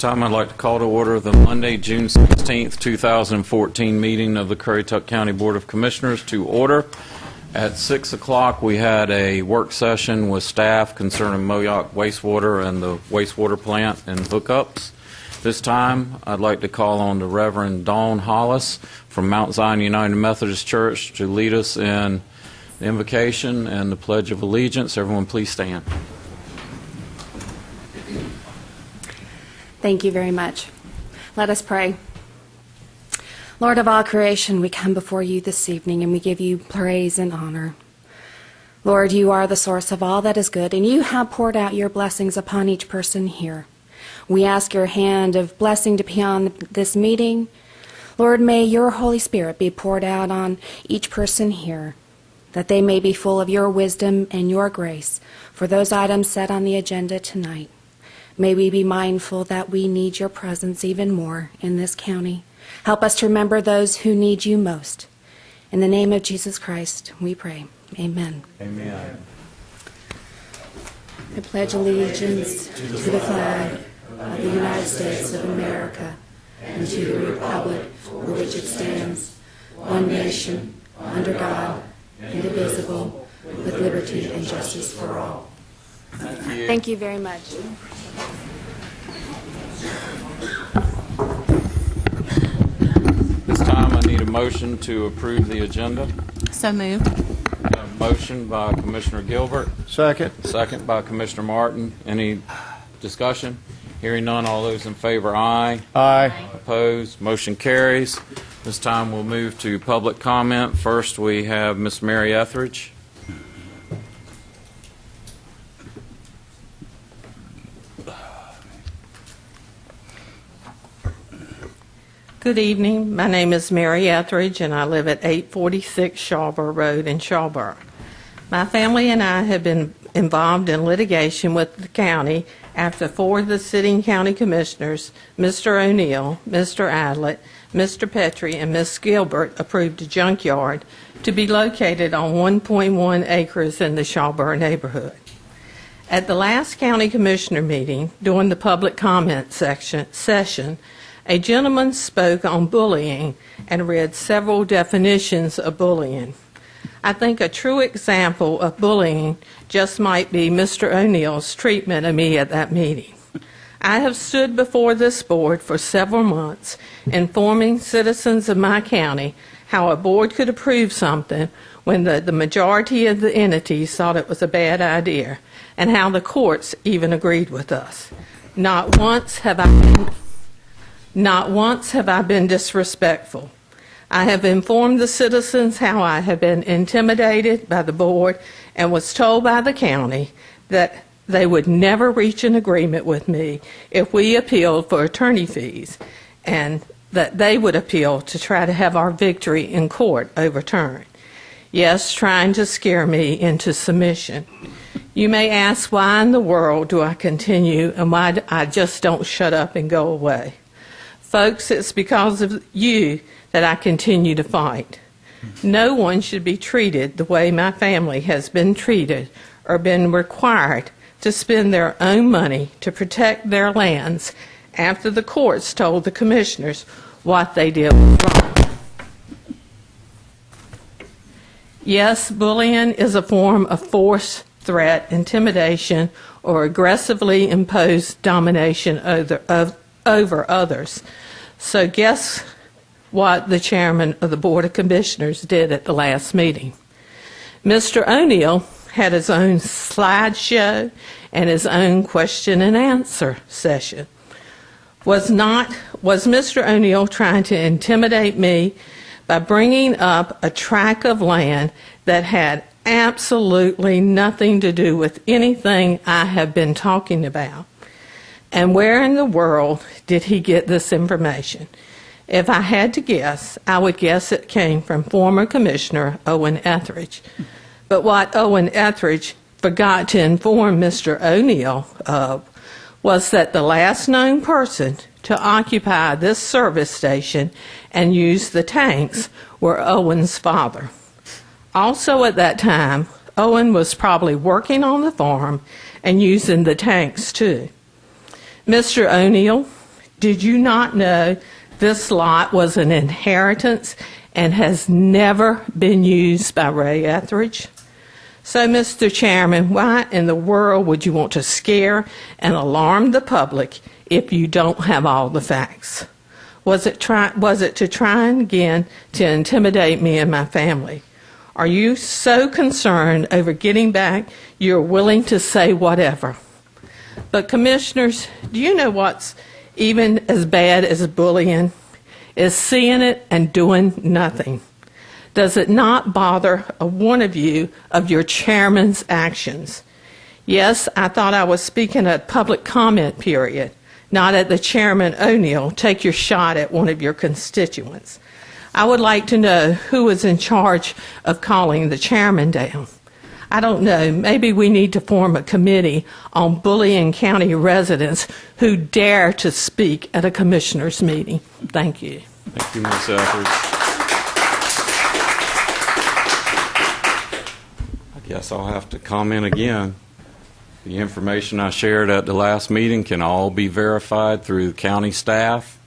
time, I'd like to call to order the Monday, June 16th, 2014 meeting of the Currituck County Board of Commissioners to order. At 6 o'clock, we had a work session with staff concerning Moyock wastewater and the wastewater plant and hookups. This time, I'd like to call on the Reverend Dawn Hollis from Mount Zion United Methodist Church to lead us in the invocation and the Pledge of Allegiance. Everyone, please stand. Thank you very much. Let us pray. Lord of all creation, we come before you this evening and we give you praise and honor. Lord, you are the source of all that is good, and you have poured out your blessings upon each person here. We ask your hand of blessing to be on this meeting. Lord, may your Holy Spirit be poured out on each person here, that they may be full of your wisdom and your grace for those items set on the agenda tonight. May we be mindful that we need your presence even more in this county. Help us to remember those who need you most. In the name of Jesus Christ, we pray. Amen. Amen. I pledge allegiance to the flag of the United States of America and to the republic for which it stands, one nation, under God, indivisible, with liberty and justice for all. Thank you very much. This time I need a motion to approve the agenda. So moved. A motion by Commissioner Gilbert. Second. Second by Commissioner Martin. Any discussion? Hearing none, all those in favor, aye. Aye. Opposed, motion carries. This time we'll move to public comment. First we have Miss Mary Etheridge. Good evening. My name is Mary Etheridge, and I live at 846 Shawborough Road in Shawborough. My family and I have been involved in litigation with the county after 4 of the sitting county commissioners, Mr. O'Neill, Mr. Adlett, Mr. Petrie, and Ms. Gilbert, approved a junkyard to be located on 1.1 acres in the Shawborough neighborhood. At the last county commissioner meeting, during the public comment session, a gentleman spoke on bullying and read several definitions of bullying. I think a true example of bullying just might be Mr. O'Neill's treatment of me at that meeting. I have stood before this board for several months informing citizens of my county how a board could approve something when the majority of the entities thought it was a bad idea, and how the courts even agreed with us. Not once have I been disrespectful. I have informed the citizens how I have been intimidated by the board and was told by the county that they would never reach an agreement with me if we appealed for attorney fees, and that they would appeal to try to have our victory in court overturned. Yes, trying to scare me into submission. You may ask, why in the world do I continue, and why I just don't shut up and go away? Folks, it's because of you that I continue to fight. No one should be treated the way my family has been treated or been required to spend their own money to protect their lands after the courts told the commissioners what they did was wrong. Yes, bullying is a form of force, threat, intimidation, or aggressively imposed domination over others. So guess what the chairman of the Board of Commissioners did at the last meeting? Mr. O'Neill had his own slideshow and his own question and answer session. Was Mr. O'Neill trying to intimidate me by bringing up a tract of land that had absolutely nothing to do with anything I have been talking about? And where in the world did he get this information? If I had to guess, I would guess it came from former Commissioner Owen Etheridge. But what Owen Etheridge forgot to inform Mr. O'Neill of was that the last known person to occupy this service station and use the tanks were Owen's father. Also at that time, Owen was probably working on the farm and using the tanks too. Mr. O'Neill Did you not know this lot was an inheritance and has never been used by Ray Etheridge? So, Mr. Chairman, why in the world would you want to scare and alarm the public if you don't have all the facts? Was it to try again to intimidate me and my family? Are you so concerned over getting back you're willing to say whatever? But, Commissioners, do you know what's even as bad as bullying? Is seeing it and doing nothing. Does it not bother one of you of your chairman's actions? Yes, I thought I was speaking at public comment period, not at the Chairman O'Neill. Take your shot at one of your constituents. I would like to know who is in charge of calling the chairman down. I don't know. Maybe we need to form a committee on bullying county residents who dare to speak at a commissioners' meeting. Thank you. Thank you, Ms. Etheridge. I guess I'll have to comment again. The information I shared at the last meeting can all be verified through the county staff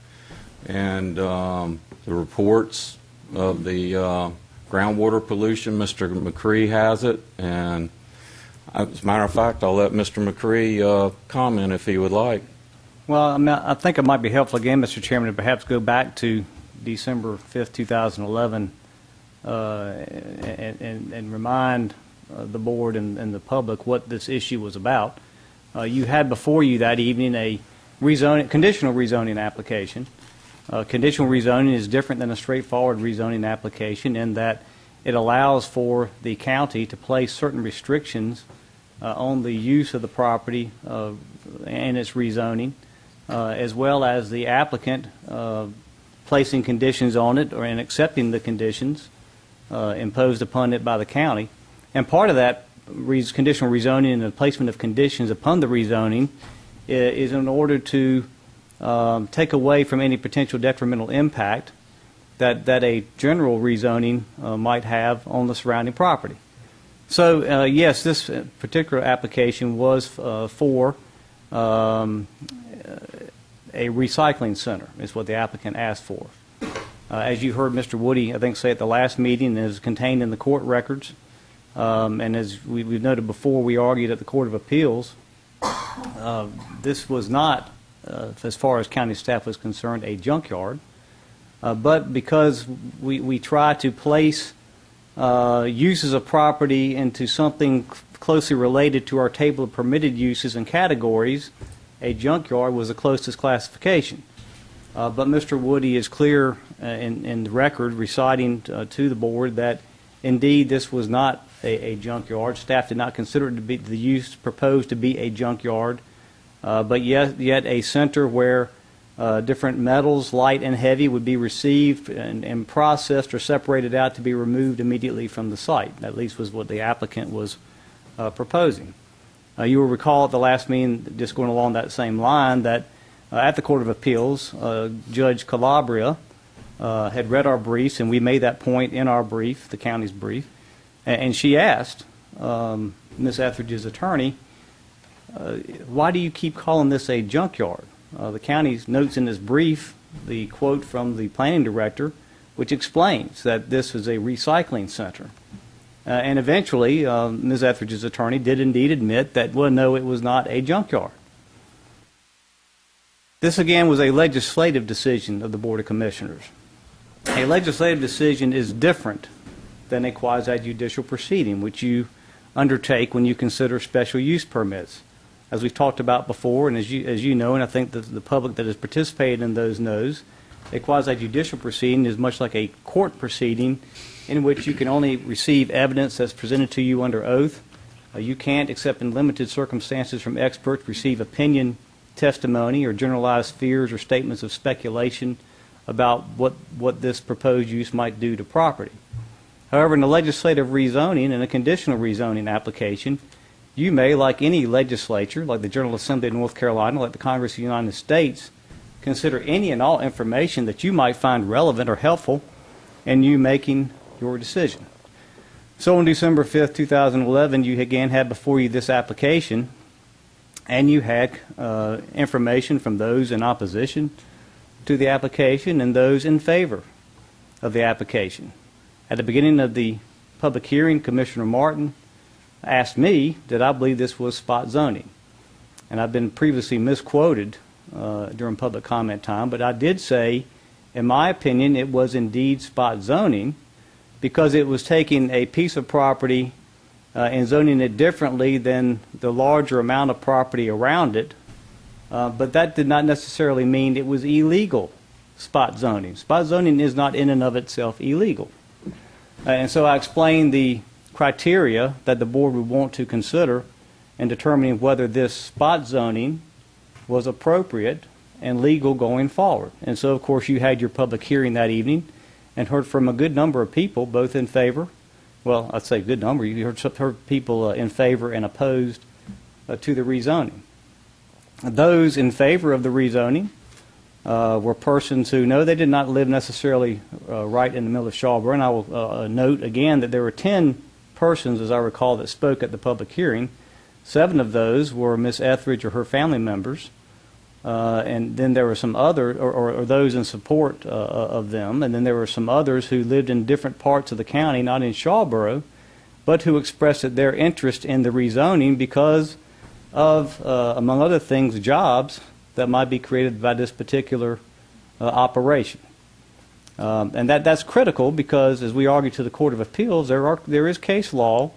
and the reports of the groundwater pollution. Mr. McCree has it, and as a matter of fact, I'll let Mr. McCree comment if he would like. Well, I think it might be helpful again, Mr. Chairman, to perhaps go back to December 5th, 2011, and remind the board and the public what this issue was about. You had before you that evening a conditional rezoning application. Conditional rezoning is different than a straightforward rezoning application in that it allows for the county to place certain restrictions on the use of the property and its rezoning, as well as the applicant placing conditions on it and accepting the conditions imposed upon it by the county. And part of that conditional rezoning and the placement of conditions upon the rezoning is in order to take away from any potential detrimental impact that a general rezoning might have on the surrounding property. So, yes, this particular application was for a recycling center, is what the applicant asked for. As you heard Mr. Woody, I think, say at the last meeting, is contained in the court records. And as we've noted before, we argued at the Court of Appeals, this was not, as far as county staff was concerned, a junkyard. But because we try to place uses of property into something closely related to our table of permitted uses and categories, a junkyard was the closest classification. But Mr. Woody is clear in the record reciting to the board that indeed this was not a junkyard. Staff did not consider it to be the use proposed to be a junkyard, but yet a center where different metals, light and heavy, would be received and processed or separated out to be removed immediately from the site. At least was what the applicant was proposing. You will recall at the last meeting, just going along that same line, that at the Court of Appeals, Judge Calabria had read our briefs, and we made that point in our brief, the county's brief, and she asked Ms. Etheridge's attorney, why do you keep calling this a junkyard? The county notes in this brief the quote from the planning director, which explains that this is a recycling center. And eventually, Ms. Etheridge's attorney did indeed admit that, well, no, it was not a junkyard. This, again, was a legislative decision of the Board of Commissioners. A legislative decision is different than a quasi-judicial proceeding, which you undertake when you consider special use permits. As we've talked about before, and as you know, and I think that the public that has participated in those knows, a quasi-judicial proceeding is much like a court proceeding in which you can only receive evidence that's presented to you under oath. You can't, except in limited circumstances from experts, receive opinion testimony or generalized fears or statements of speculation about what this proposed use might do to property. However, in a legislative rezoning and a conditional rezoning application, you may, like any legislature, like the General Assembly of North Carolina, like the Congress of the United States, consider any and all information that you might find relevant or helpful in you making your decision. So on December 5th, 2011, you again had before you this application, and you had information from those in opposition to the application and those in favor of the application. At the beginning of the public hearing, Commissioner Martin asked me, did I believe this was spot zoning? And I've been previously misquoted during public comment time, but I did say, in my opinion, it was indeed spot zoning because it was taking a piece of property and zoning it differently than the larger amount of property around it. But that did not necessarily mean it was illegal spot zoning. Spot zoning is not in and of itself illegal. And so I explained the criteria that the board would want to consider in determining whether this spot zoning was appropriate and legal going forward. And so, of course, you had your public hearing that evening and heard from a good number of people, both in favor. Well, I'd say a good number. You heard people in favor and opposed to the rezoning. Those in favor of the rezoning were persons who, no, they did not live necessarily right in the middle of Shawboro. And I will note again that there were 10 persons, as I recall, that spoke at the public hearing. 7 of those were Miss Etheridge or her family members. And then there were some other, or those in support of them. And then there were some others who lived in different parts of the county, not in Shawboro, but who expressed their interest in the rezoning because of, among other things, jobs that might be created by this particular operation. And that's critical because, as we argue to the Court of Appeals, there is case law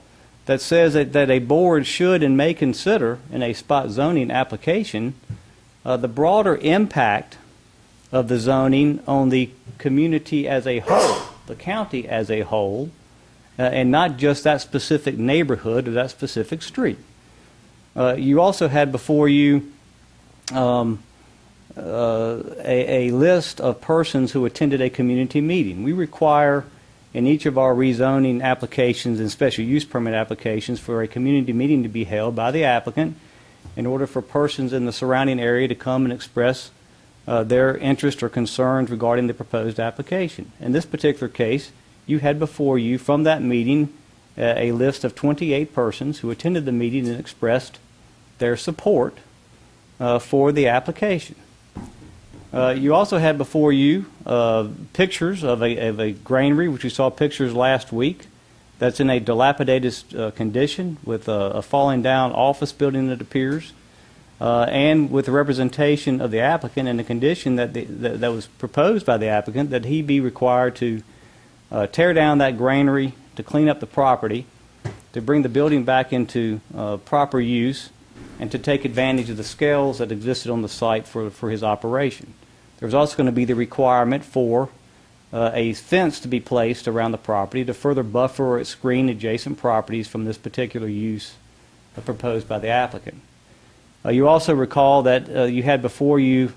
that says that a board should and may consider in a spot zoning application the broader impact of the zoning on the community as a whole, the county as a whole, and not just that specific neighborhood or that specific street. You also had before you a list of persons who attended a community meeting. We require in each of our rezoning applications and special use permit applications for a community meeting to be held by the applicant in order for persons in the surrounding area to come and express their interest or concerns regarding the proposed application. In this particular case, you had before you from that meeting a list of 28 persons who attended the meeting and expressed their support for the application. You also had before you pictures of a granary, which we saw pictures last week, that's in a dilapidated condition with a falling down office building, it appears, and with the representation of the applicant and the condition that was proposed by the applicant that he be required to tear down that granary, to clean up the property, to bring the building back into proper use, and to take advantage of the scales that existed on the site for his operation. There was also going to be the requirement for a fence to be placed around the property to further buffer or screen adjacent properties from this particular use proposed by the applicant. You also recall that you had before you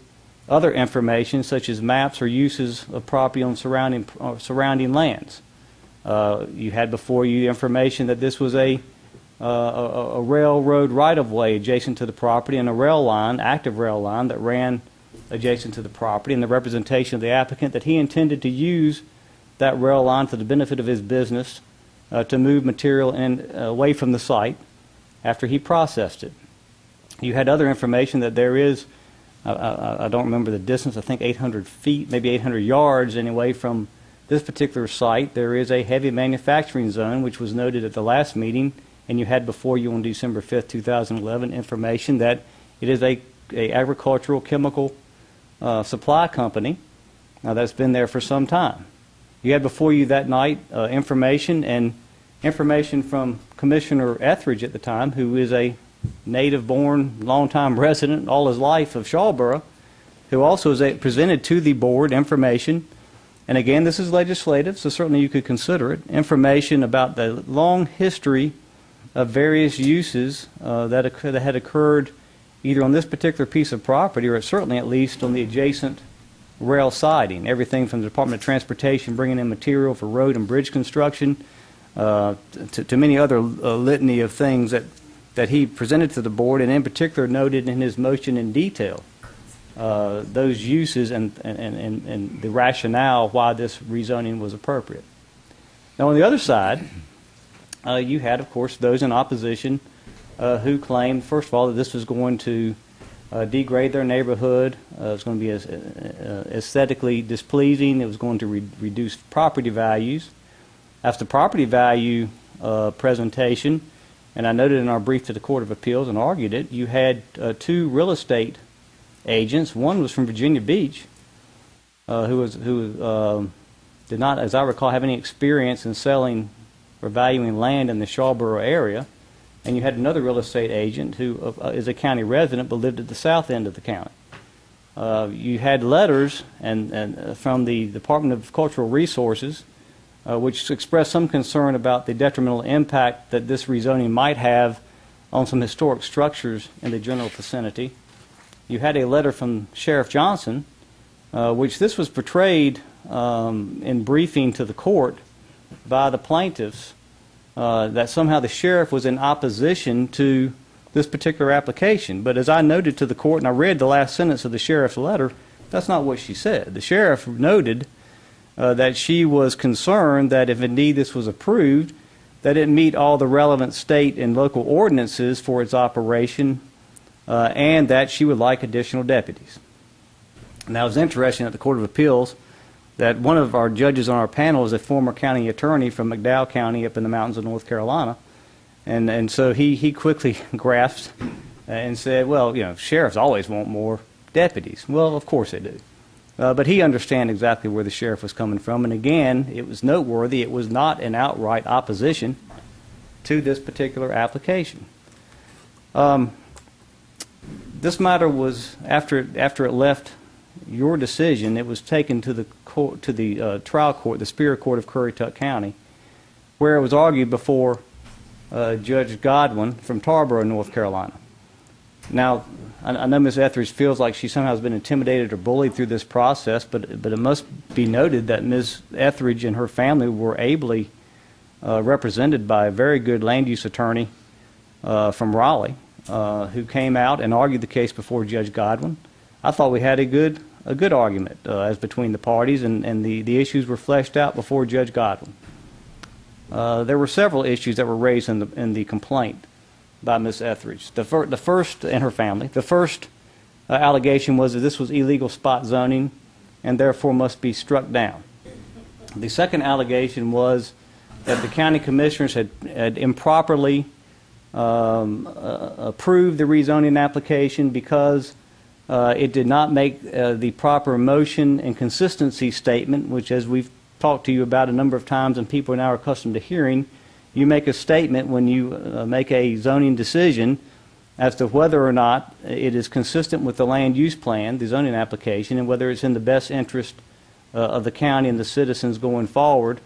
other information such as maps or uses of property on surrounding lands. You had before you information that this was a railroad right-of-way adjacent to the property and a rail line, active rail line, that ran adjacent to the property, and the representation of the applicant that he intended to use that rail line for the benefit of his business to move material away from the site after he processed it. You had other information that there is, I don't remember the distance, I think 800 feet, maybe 800 yards anyway from this particular site. There is a heavy manufacturing zone, which was noted at the last meeting, and you had before you on December 5th, 2011, information that it is a agricultural chemical supply company that's been there for some time. You had before you that night information from Commissioner Etheridge at the time, who is a native-born, long-time resident all his life of Shawboro, who also presented to the board information, and again, this is legislative, so certainly you could consider it, information about the long history of various uses that had occurred either on this particular piece of property or certainly at least on the adjacent rail siding. Everything from the Department of Transportation bringing in material for road and bridge construction to many other litany of things that he presented to the board, and in particular noted in his motion in detail those uses and the rationale why this rezoning was appropriate. Now on the other side, you had, of course, those in opposition who claimed, first of all, that this was going to degrade their neighborhood. It was going to be aesthetically displeasing. It was going to reduce property values. After the property value presentation, and I noted in our brief to the Court of Appeals and argued it, you had two real estate agents. One was from Virginia Beach, who did not, as I recall, have any experience in selling or valuing land in the Shawboro area. And you had another real estate agent who is a county resident but lived at the south end of the county. You had letters from the Department of Cultural Resources which expressed some concern about the detrimental impact that this rezoning might have on some historic structures in the general vicinity. You had a letter from Sheriff Johnson, which this was portrayed in briefing to the court by the plaintiffs, that somehow the sheriff was in opposition to this particular application. But as I noted to the court, and I read the last sentence of the sheriff's letter, that's not what she said. The sheriff noted that she was concerned that if indeed this was approved, that it meet all the relevant state and local ordinances for its operation, and that she would like additional deputies. Now, it was interesting at the Court of Appeals that one of our judges on our panel is a former county attorney from McDowell County up in the mountains of North Carolina. And so he quickly grasped and said, well, sheriffs always want more deputies. Well, of course they do. But he understands exactly where the sheriff was coming from. And again, it was noteworthy. It was not an outright opposition to this particular application. This matter was, after it left your decision, it was taken to the trial court, the Superior Court of Currituck County, where it was argued before Judge Godwin from Tarboro, North Carolina. Now, I know Ms. Etheridge feels like she somehow has been intimidated or bullied through this process, but it must be noted that Ms. Etheridge and her family were ably represented by a very good land use attorney from Raleigh, who came out and argued the case before Judge Godwin. I thought we had a good argument as between the parties, and the issues were fleshed out before Judge Godwin. There were several issues that were raised in the complaint by Ms. Etheridge. The first, and her family, the first allegation was that this was illegal spot zoning and therefore must be struck down. The second allegation was that the county commissioners had improperly approved the rezoning application because it did not make the proper motion and consistency statement, which, as we've talked to you about a number of times and people are now accustomed to hearing, you make a statement when you make a zoning decision as to whether or not it is consistent with the land use plan, the zoning application, and whether it's in the best interest of the county and the citizens going forward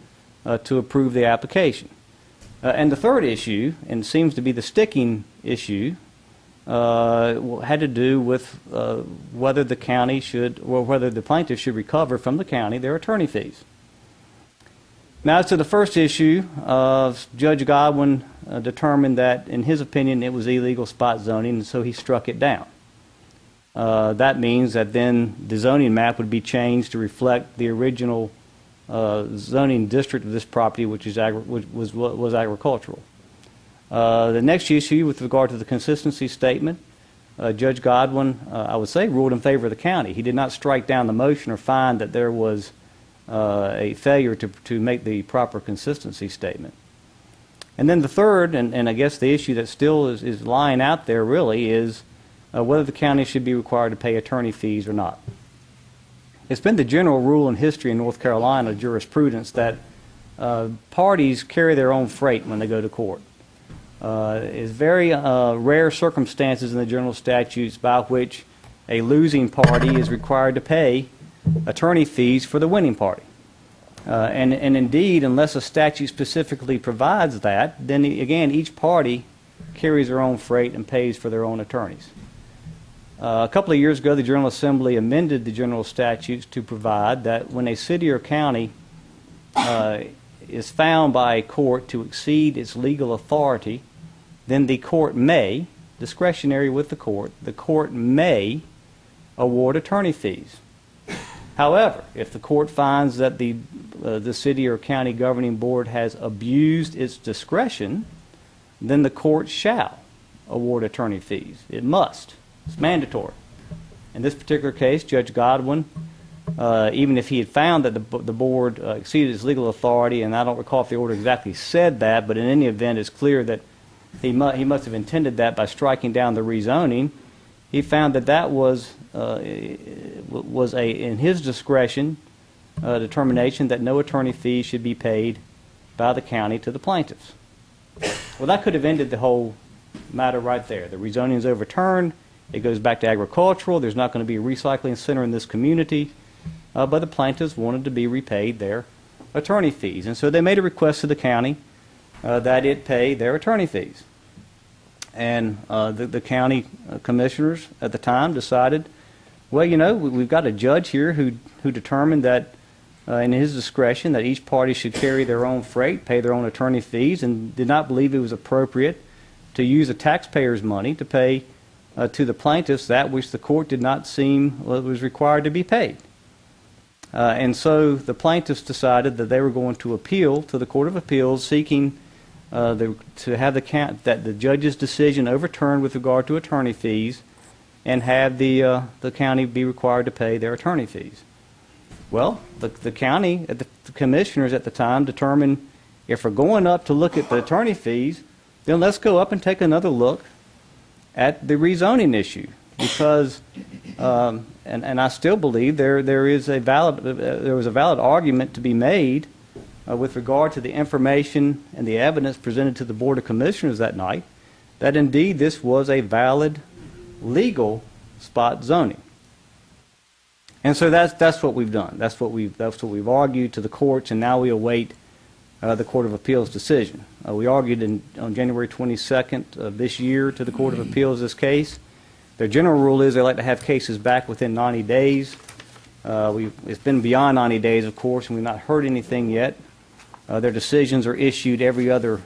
to approve the application. And the third issue, and seems to be the sticking issue, had to do with whether the county should, or whether the plaintiff should recover from the county their attorney fees. Now, as to the first issue, Judge Godwin determined that, in his opinion, it was illegal spot zoning, and so he struck it down. That means that then the zoning map would be changed to reflect the original zoning district of this property, which was agricultural. The next issue, with regard to the consistency statement, Judge Godwin, I would say, ruled in favor of the county. He did not strike down the motion or find that there was a failure to make the proper consistency statement. And then the third, and I guess the issue that still is lying out there really, is whether the county should be required to pay attorney fees or not. It's been the general rule in history in North Carolina jurisprudence that parties carry their own freight when they go to court. It's very rare circumstances in the general statutes by which a losing party is required to pay attorney fees for the winning party. And indeed, unless a statute specifically provides that, then again, each party carries their own freight and pays for their own attorneys. A couple of years ago, the General Assembly amended the general statutes to provide that when a city or county is found by a court to exceed its legal authority, then the court may, discretionary with the court may award attorney fees. However, if the court finds that the city or county governing board has abused its discretion, then the court shall award attorney fees. It must. It's mandatory. In this particular case, Judge Godwin, even if he had found that the board exceeded its legal authority, and I don't recall if the order exactly said that, but in any event, it's clear that he must have intended that by striking down the rezoning. He found that that was in his discretion, determination that no attorney fees should be paid by the county to the plaintiffs. Well, that could have ended the whole matter right there. The rezoning is overturned. It goes back to agricultural. There's not going to be a recycling center in this community. But the plaintiffs wanted to be repaid their attorney fees. And so they made a request to the county that it pay their attorney fees. And the county commissioners at the time decided, well, you know, we've got a judge here who determined that in his discretion that each party should carry their own freight, pay their own attorney fees, and did not believe it was appropriate to use the taxpayers' money to pay to the plaintiffs that which the court did not seem was required to be paid. And so the plaintiffs decided that they were going to appeal to the Court of Appeals, seeking to have the judge's decision overturned with regard to attorney fees, and have the county be required to pay their attorney fees. Well, the county, the commissioners at the time determined, if we're going up to look at the attorney fees, then let's go up and take another look at the rezoning issue, because and I still believe there was a valid argument to be made with regard to the information and the evidence presented to the Board of Commissioners that night, that indeed this was a valid legal spot zoning. And so that's what we've done. That's what we've argued to the courts, and now we await the Court of Appeals decision. We argued on January 22nd of this year to the Court of Appeals this case. Their general rule is they like to have cases back within 90 days. It's been beyond 90 days, of course, and we've not heard anything yet. Their decisions are issued every other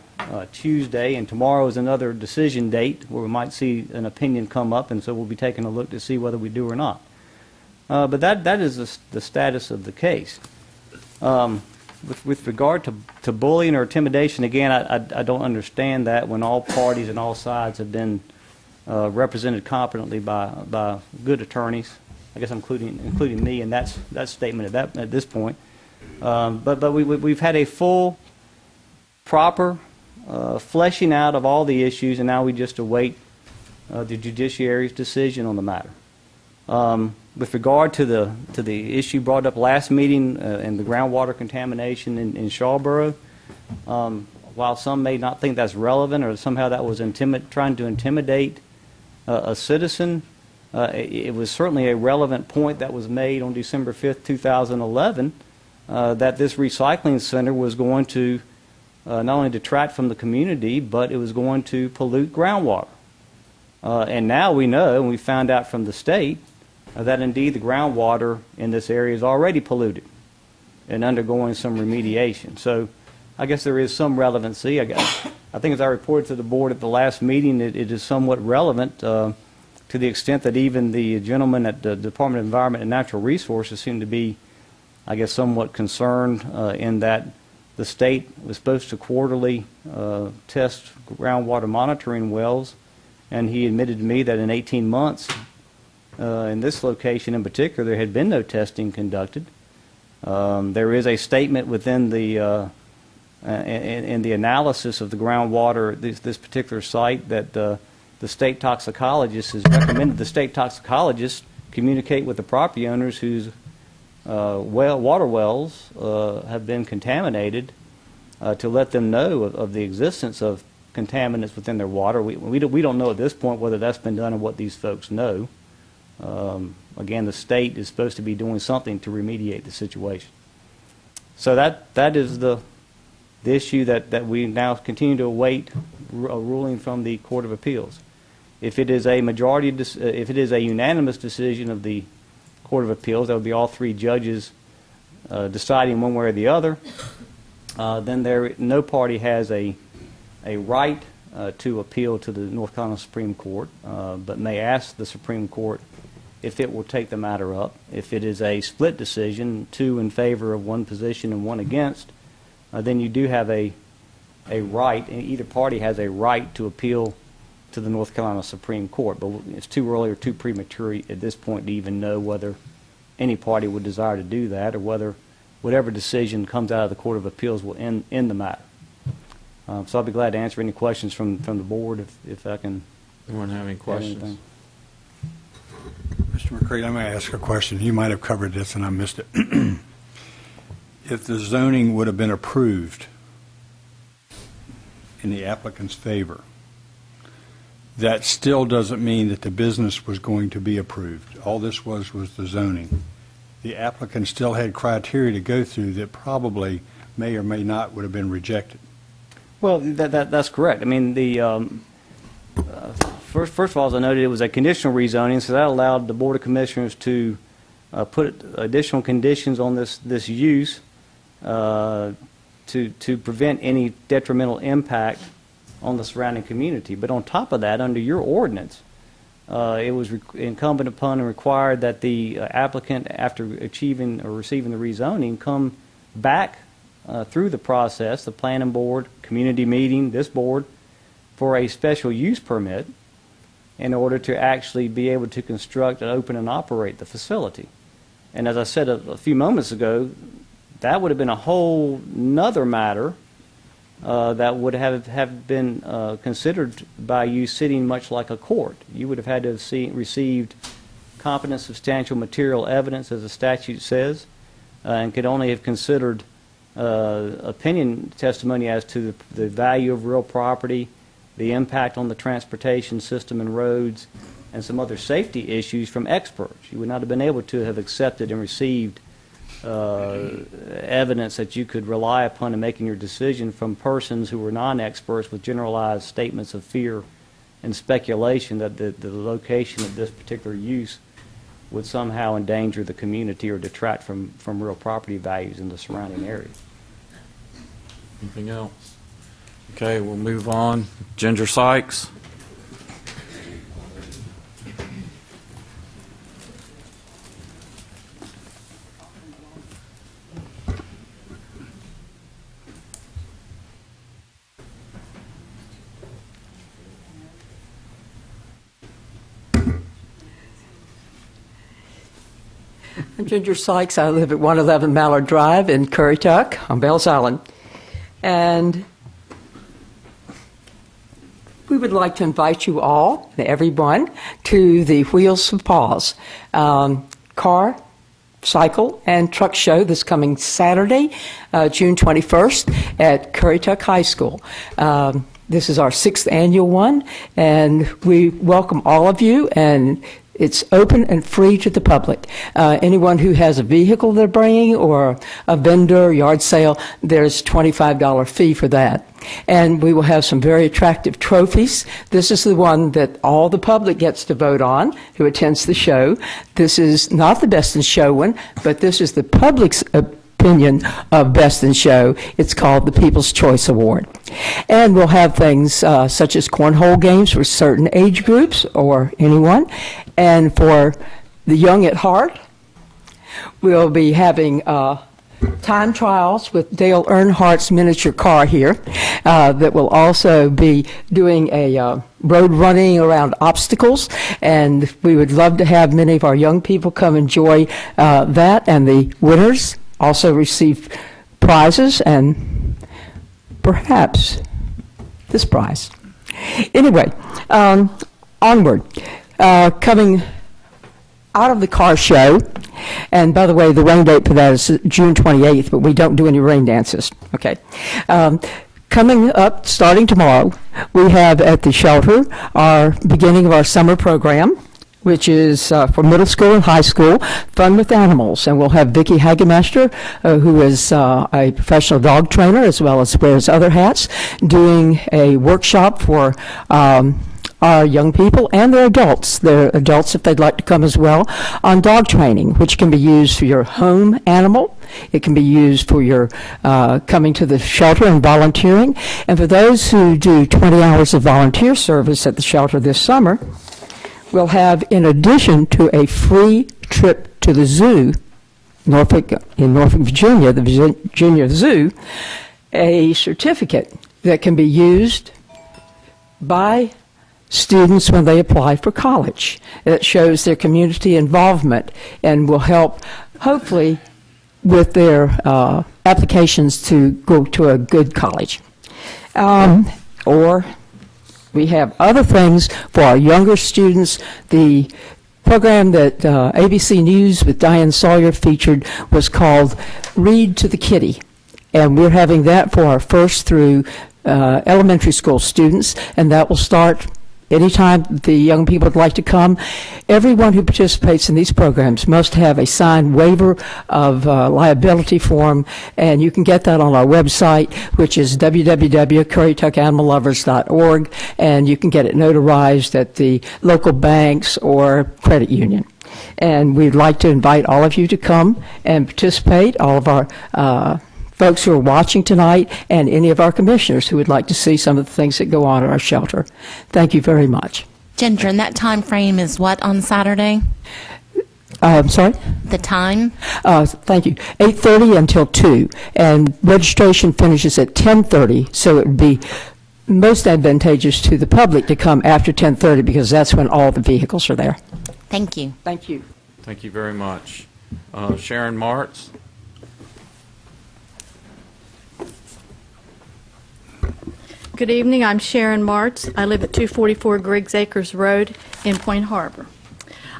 Tuesday, and tomorrow is another decision date where we might see an opinion come up, and so we'll be taking a look to see whether we do or not. But that is the status of the case. With regard to bullying or intimidation, again, I don't understand that when all parties and all sides have been represented competently by good attorneys. I guess including me in that statement at this point. But we've had a full, proper fleshing out of all the issues, and now we just await the judiciary's decision on the matter. With regard to the issue brought up last meeting and the groundwater contamination in Shawboro, while some may not think that's relevant or somehow that was trying to intimidate a citizen, it was certainly a relevant point that was made on December 5th, 2011, that this recycling center was going to not only detract from the community, but it was going to pollute groundwater. And now we know, and we found out from the state, that indeed the groundwater in this area is already polluted and undergoing some remediation. So I guess there is some relevancy. I think as I reported to the board at the last meeting, it is somewhat relevant to the extent that even the gentleman at the Department of Environment and Natural Resources seemed to be, I guess, somewhat concerned in that the state was supposed to quarterly test groundwater monitoring wells, and he admitted to me that in 18 months, in this location in particular, there had been no testing conducted. There is a statement within the in the analysis of the groundwater this particular site that the state toxicologist has recommended the state toxicologist communicate with the property owners whose water wells have been contaminated to let them know of the existence of contaminants within their water. We don't know at this point whether that's been done and what these folks know. Again, the state is supposed to be doing something to remediate the situation. So that is the issue that we now continue to await a ruling from the Court of Appeals. If it is a if it is a unanimous decision of the Court of Appeals, that would be all three judges deciding one way or the other. Then no party has a right to appeal to the North Carolina Supreme Court, but may ask the Supreme Court if it will take the matter up. If it is a split decision, two in favor of one position and one against, then you do have a right, either party has a right to appeal to the North Carolina Supreme Court. But it's too early or too premature at this point to even know whether any party would desire to do that, or whether whatever decision comes out of the Court of Appeals will end the matter. So I'll be glad to answer any questions from the board if I can. Anyone have any add questions? anything. Mr. McCready, I'm going to ask a question. You might have covered this and I missed it. If the zoning would have been approved in the applicant's favor, that still doesn't mean that the business was going to be approved. All this was the zoning. The applicant still had criteria to go through that probably may or may not would have been rejected. Well, that's correct. I mean, first of all, as I noted, it was a conditional rezoning, so that allowed the Board of Commissioners to put additional conditions on this use to prevent any detrimental impact on the surrounding community. But on top of that, under your ordinance, it was incumbent upon and required that the applicant, after achieving or receiving the rezoning, come back through the process, the planning board, community meeting, this board, for a special use permit in order to actually be able to construct and open and operate the facility. And as I said a few moments ago, that would have been a whole nother matter that would have been considered by you sitting much like a court. You would have had to have received competent, substantial material evidence, as the statute says, and could only have considered opinion testimony as to the value of real property, the impact on the transportation system and roads, and some other safety issues from experts. You would not have been able to have accepted and received evidence that you could rely upon in making your decision from persons who were non-experts with generalized statements of fear and speculation that the location of this particular use would somehow endanger the community or detract from real property values in the surrounding area. Anything else? Okay, we'll move on. Ginger Sykes. I'm Ginger Sykes. I live at 111 Mallard Drive in Currituck on Bells Island. And we would like to invite you all, everyone, to the Wheels of Paws car, cycle, and truck show this coming Saturday, June 21st at Currituck High School. This is our 6th annual one, and we welcome all of you, and it's open and free to the public. Anyone who has a vehicle they're bringing or a vendor, yard sale, there's $25 fee for that. And we will have some very attractive trophies. This is the one that all the public gets to vote on who attends the show. This is not the Best in Show one, but this is the public's opinion of Best in Show. It's called the People's Choice Award. And we'll have things such as cornhole games for certain age groups or anyone. And for the young at heart, we'll be having time trials with Dale Earnhardt's miniature car here that will also be doing a road running around obstacles, and we would love to have many of our young people come enjoy that, and the winners also receive prizes and perhaps this prize. Anyway, onward. Coming out of the car show, and by the way, the rain date for that is June 28th, but we don't do any rain dances. Okay. Coming up, starting tomorrow, we have at the shelter our beginning of our summer program, which is for middle school and high school, Fun with Animals. And we'll have Vicki Hagemeister, who is a professional dog trainer as well as wears other hats, doing a workshop for our young people and their adults. They're adults if they'd like to come as well, on dog training, which can be used for your home animal. It can be used for your coming to the shelter and volunteering. And for those who do 20 hours of volunteer service at the shelter this summer, we'll have, in addition to a free trip to the zoo, in Norfolk, Virginia, the Virginia Zoo, a certificate that can be used by students when they apply for college. It shows their community involvement and will help, hopefully, with their applications to go to a good college. Or we have other things for our younger students. The program that ABC News with Diane Sawyer featured was called Read to the Kitty. And we're having that for our first through elementary school students, and that will start anytime the young people would like to come. Everyone who participates in these programs must have a signed waiver of liability form, and you can get that on our website, which is www.currituckanimалlovers.org, and you can get it notarized at the local banks or credit union. And we'd like to invite all of you to come and participate, all of our folks who are watching tonight, and any of our commissioners who would like to see some of the things that go on at our shelter. Thank you very much. Ginger, and that time frame is what on Saturday? I'm sorry? The time? Thank you. 8:30 until 2, and registration finishes at 10:30, so it would be most advantageous to the public to come after 10:30 because that's when all the vehicles are there. Thank you. Thank you. Thank you very much. Sharon Martz? Good evening. I'm Sharon Martz. I live at 244 Griggs Acres Road in Point Harbor.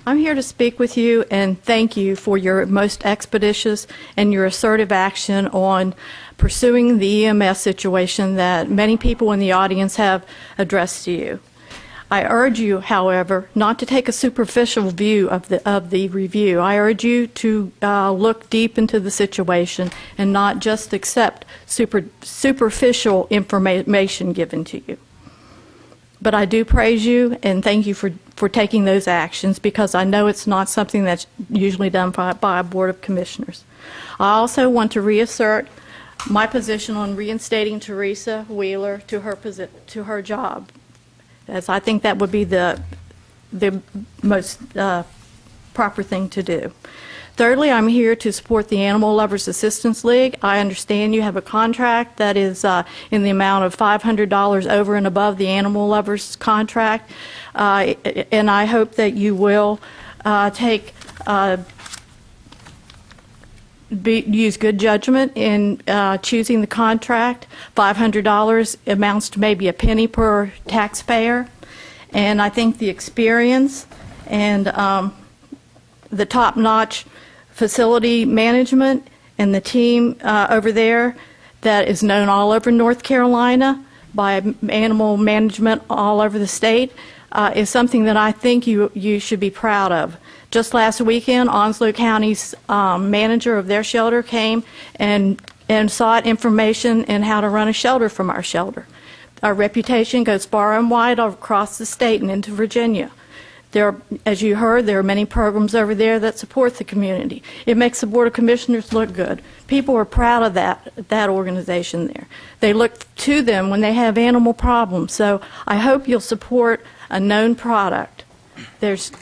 I'm here to speak with you and thank you for your most expeditious and your assertive action on pursuing the EMS situation that many people in the audience have addressed to you. I urge you, however, not to take a superficial view of the review. I urge you to look deep into the situation and not just accept superficial information given to you. But I do praise you and thank you for taking those actions because I know it's not something that's usually done by a Board of Commissioners. I also want to reassert my position on reinstating Teresa Wheeler to her job, as I think that would be the most proper thing to do. Thirdly, I'm here to support the Animal Lovers Assistance League. I understand you have a contract that is in the amount of $500 over and above the Animal Lovers contract, and I hope that you will use good judgment in choosing the contract. $500 amounts to maybe a penny per taxpayer, and I think the experience and the top-notch facility management and the team over there that is known all over North Carolina by animal management all over the state is something that I think you should be proud of. Just last weekend, Onslow County's manager of their shelter came and sought information on how to run a shelter from our shelter. Our reputation goes far and wide across the state and into Virginia. As you heard, there are many programs over there that support the community. It makes the Board of Commissioners look good. People are proud of that organization there. They look to them when they have animal problems. So I hope you'll support a known product. There's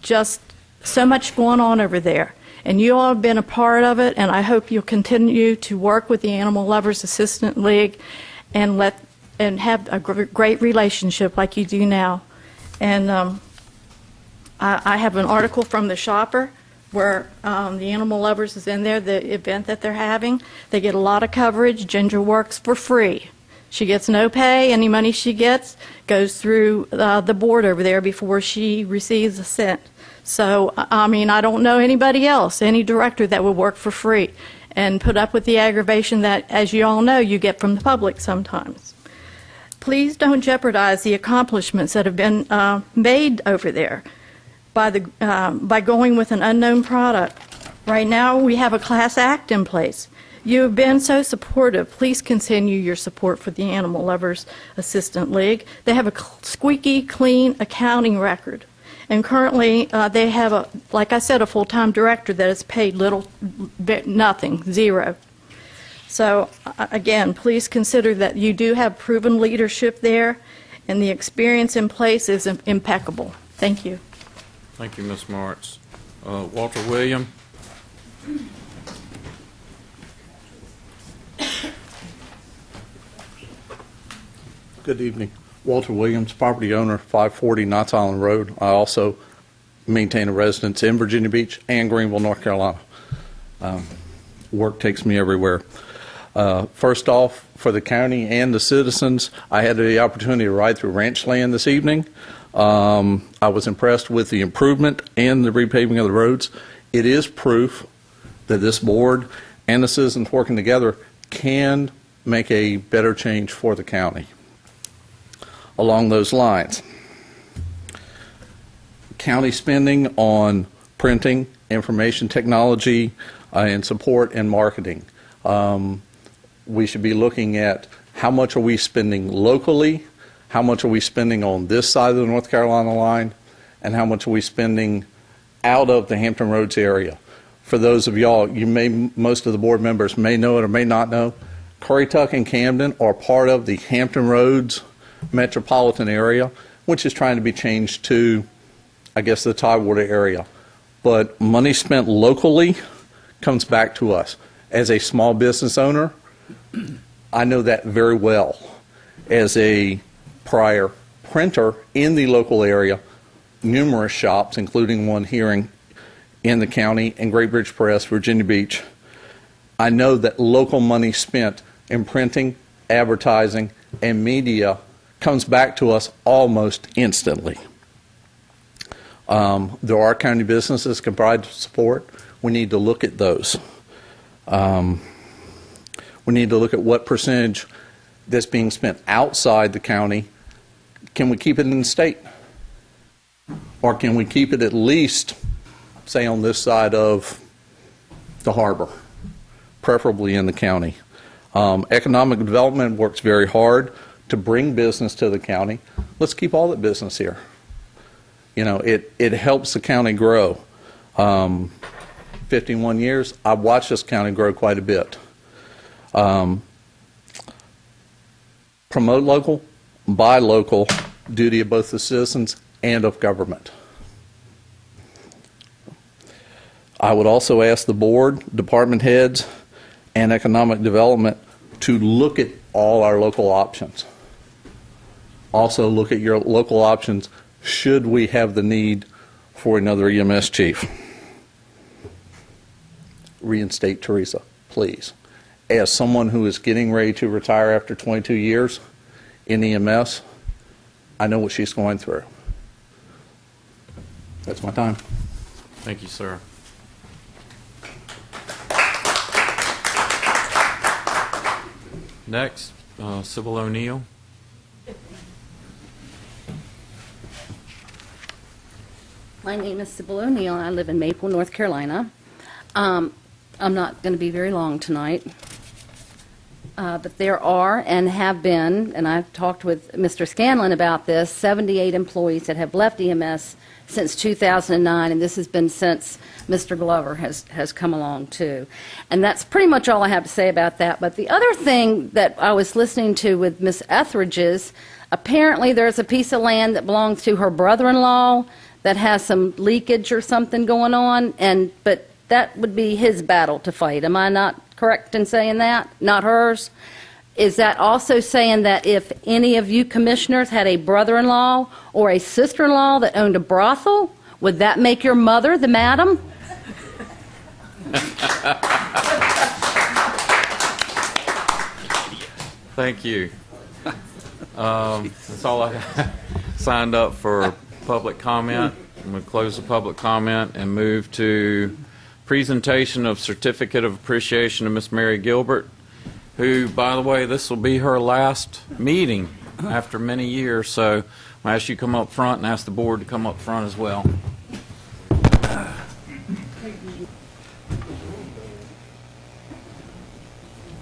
just so much going on over there, and you all have been a part of it, and I hope you'll continue to work with the Animal Lovers Assistance League and have a great relationship like you do now. And I have an article from the Shopper where the Animal Lovers is in there, the event that they're having. They get a lot of coverage. Ginger works for free. She gets no pay. Any money she gets goes through the board over there before she receives a cent. So, I mean, I don't know anybody else, any director that would work for free and put up with the aggravation that, as you all know, you get from the public sometimes. Please don't jeopardize the accomplishments that have been made over there by going with an unknown product. Right now, we have a class act in place. You have been so supportive. Please continue your support for the Animal Lovers Assistance League. They have a squeaky clean accounting record. And currently, they have, like I said, a full-time director that is paid nothing, zero. So, again, please consider that you do have proven leadership there, and the experience in place is impeccable. Thank you. Thank you, Ms. Martz. Walter William? Good evening. Walter Williams, property owner, 540 Knott's Island Road. I also maintain a residence in Virginia Beach and Greenville, North Carolina. Work takes me everywhere. First off, for the county and the citizens, I had the opportunity to ride through ranch land this evening. I was impressed with the improvement and the repaving of the roads. It is proof that this board and the citizens working together can make a better change for the county. Along those lines, county spending on printing, information technology, and support and marketing. We should be looking at how much are we spending locally, how much are we spending on this side of the North Carolina line, and how much are we spending out of the Hampton Roads area. For those of y'all, most of the board members may know it or may not know, Currituck and Camden are part of the Hampton Roads metropolitan area, which is trying to be changed to, I guess, the Tidewater area. But money spent locally comes back to us. As a small business owner, I know that very well. As a prior printer in the local area, numerous shops, including one here in the county and Great Bridge Press, Virginia Beach, I know that local money spent in printing, advertising, and media comes back to us almost instantly. There are county businesses that can provide support. We need to look at those. We need to look at what percentage that's being spent outside the county. Can we keep it in the state? Or can we keep it at least, say, on this side of the harbor, preferably in the county? Economic development works very hard to bring business to the county. Let's keep all that business here. You know, it helps the county grow. 51 years, I've watched this county grow quite a bit. Promote local, buy local, duty of both the citizens and of government. I would also ask the board, department heads, and economic development to look at all our local options. Also look at your local options should we have the need for another EMS chief. Reinstate Teresa, please. As someone who is getting ready to retire after 22 years in EMS, I know what she's going through. That's my time. Thank you, sir. Next, Sybil O'Neill. My name is Sybil O'Neill. I live in Maple, North Carolina. I'm not going to be very long tonight. But there are and have been, and I've talked with Mr. Scanlon about this, 78 employees that have left EMS since 2009, and this has been since Mr. Glover has come along too. And that's pretty much all I have to say about that. But the other thing that I was listening to with Ms. Etheridge's, apparently there's a piece of land that belongs to her brother-in-law that has some leakage or something going on, but that would be his battle to fight. Am I not correct in saying that? Not hers? Is that also saying that if any of you commissioners had a brother-in-law or a sister-in-law that owned a brothel, would that make your mother the madam? Thank you. That's all I signed up for public comment. I'm going to close the public comment and move to presentation of Certificate of Appreciation to Miss Mary Gilbert, who, by the way, this will be her last meeting after many years, so I'll ask you to come up front and ask the board to come up front as well.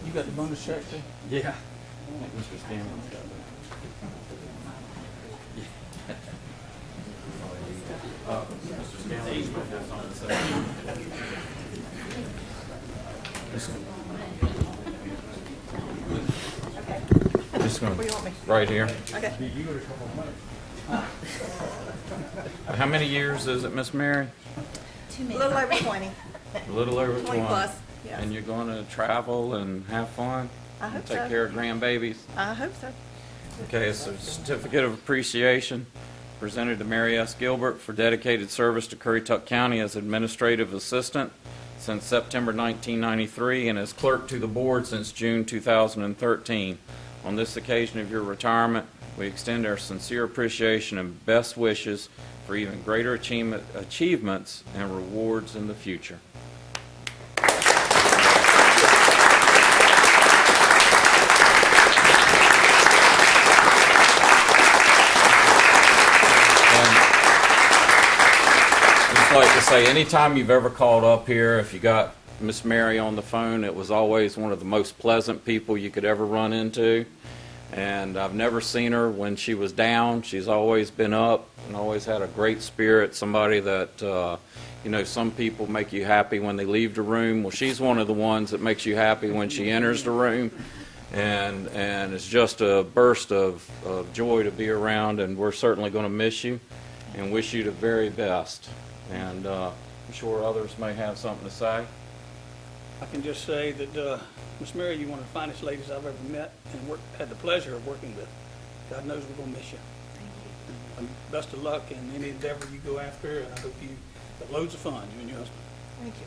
You got the bonus check too? Yeah. Mr. Stanley's got it. Mr. Stanley's going to have something to say. Just going to, right here. Okay. How many years is it, Miss Mary? A little over 20. A little over 20. Plus, yes. And you're going to travel and have fun? I hope Take so. care of grandbabies? I hope so. Okay, it's a certificate of appreciation presented to Mary S. Gilbert for dedicated service to Currituck County as administrative assistant since September 1993 and as clerk to the board since June 2013. On this occasion of your retirement, we extend our sincere appreciation and best wishes for even greater achievements and rewards in the future. I'd like to say, anytime you've ever called up here, if you got Miss Mary on the phone, it was always one of the most pleasant people you could ever run into. And I've never seen her when she was down. She's always been up and always had a great spirit, somebody that, some people make you happy when they leave the room. Well, she's one of the ones that makes you happy when she enters the room. And it's just a burst of joy to be around, and we're certainly going to miss you and wish you the very best. And I'm sure others may have something to say. I can just say that Miss Mary, you're one of the finest ladies I've ever met and had the pleasure of working with. God knows we're going to miss you. Thank you. And best of luck in any endeavor you go after, and I hope you have loads of fun, you and your husband. Thank you.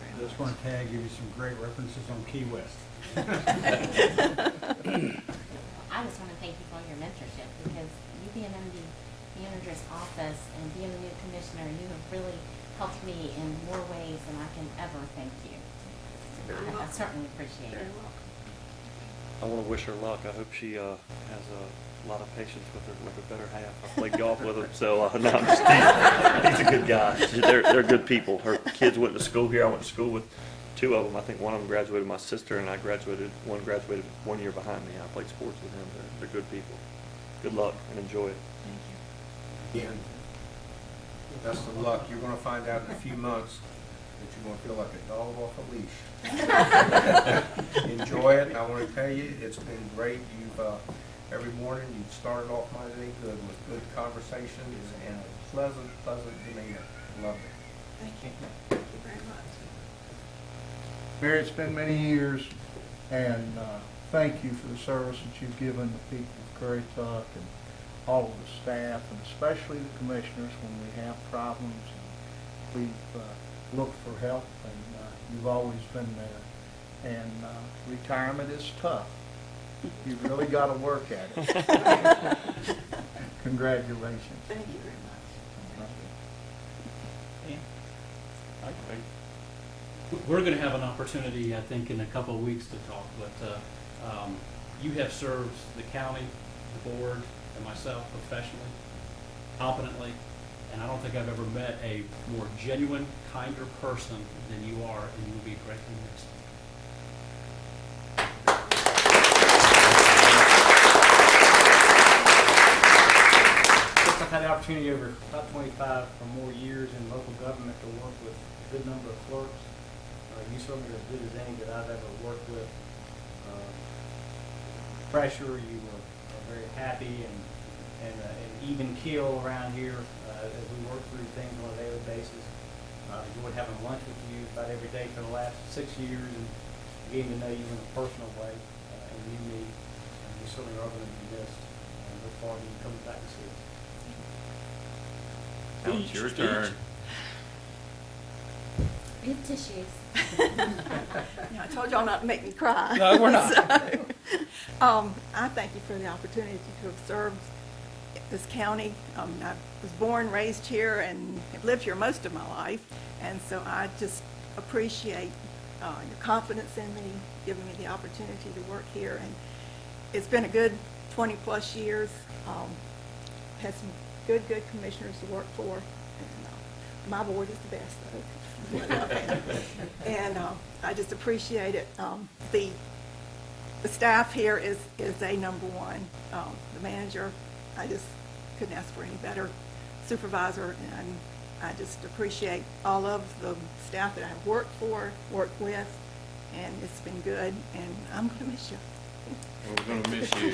I just want to tag you some great references on Key West. I just want to thank you for your mentorship, because you being in the manager's office and being a new commissioner, you have really helped me in more ways than I can ever thank you. I certainly appreciate it. I want to wish her luck. I hope she has a lot of patience with her better half. I played golf with him, so no, I'm just teasing. He's a good guy. They're good people. Her kids went to school here. I went to school with two of them. I think one of them graduated with my sister, and one graduated 1 year behind me. I played sports with him. They're good people. Good luck and enjoy it. Thank you. Again, best of luck. You're going to find out in a few months that you're going to feel like a dog off a leash. Enjoy it. I want to tell you, it's been great. Every morning you've started off my day good with good conversations and a pleasant demeanor. Love it. Thank you. Thank you very much. Mary, it's been many years, and thank you for the service that you've given the people of Currituck and all of the staff, and especially the commissioners when we have problems. And we've looked for help, and you've always been there. And retirement is tough. You've really got to work at it. Congratulations. Thank you very much. We're going to have an opportunity, I think, in a couple of weeks to talk, but you have served the county, the board, and myself professionally, competently, and I don't think I've ever met a more genuine, kinder person than you are, and you will be greatly missed. I've had the opportunity over about 25 or more years in local government to work with a good number of clerks. You certainly are as good as any that I've ever worked with. Pressure, you were very happy and even keel around here as we work through things on a daily basis. I enjoyed having lunch with you about every day for the last 6 years and getting to know you in a personal way and you me. And you certainly are going to be missed. And look forward to you coming back to see us. Now it's your turn. We have tissues. I told y'all not to make me cry. No, we're not. I thank you for the opportunity to have served this county. I was born, raised here, and have lived here most of my life. And so I just appreciate your confidence in me, giving me the opportunity to work here. And it's been a good 20-plus years. Had some good commissioners to work for. And my board is the best, though. And I just appreciate it. The staff here is a number one. The manager, I just couldn't ask for any better supervisor, and I just appreciate all of the staff that I've worked with, and it's been good, and I'm going to miss you. We're going to miss you.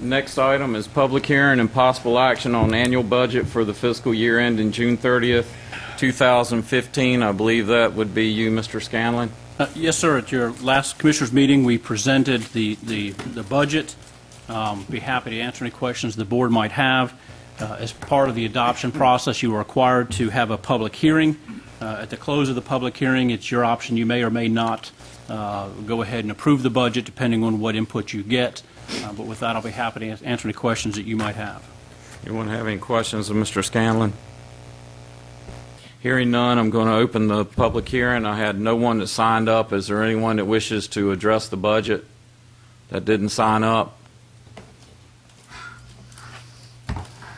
Next item is public hearing and possible action on annual budget for the fiscal year ending June 30th, 2015. I believe that would be you, Mr. Scanlon. Yes, sir. At your last commissioners meeting, we presented the budget. Be happy to answer any questions the board might have. As part of the adoption process, you are required to have a public hearing. At the close of the public hearing, it's your option. You may or may not go ahead and approve the budget, depending on what input you get. But with that, I'll be happy to answer any questions that you might have. Anyone have any questions of Mr. Scanlon? Hearing none, I'm going to open the public hearing. I had no one that signed up. Is there anyone that wishes to address the budget that didn't sign up?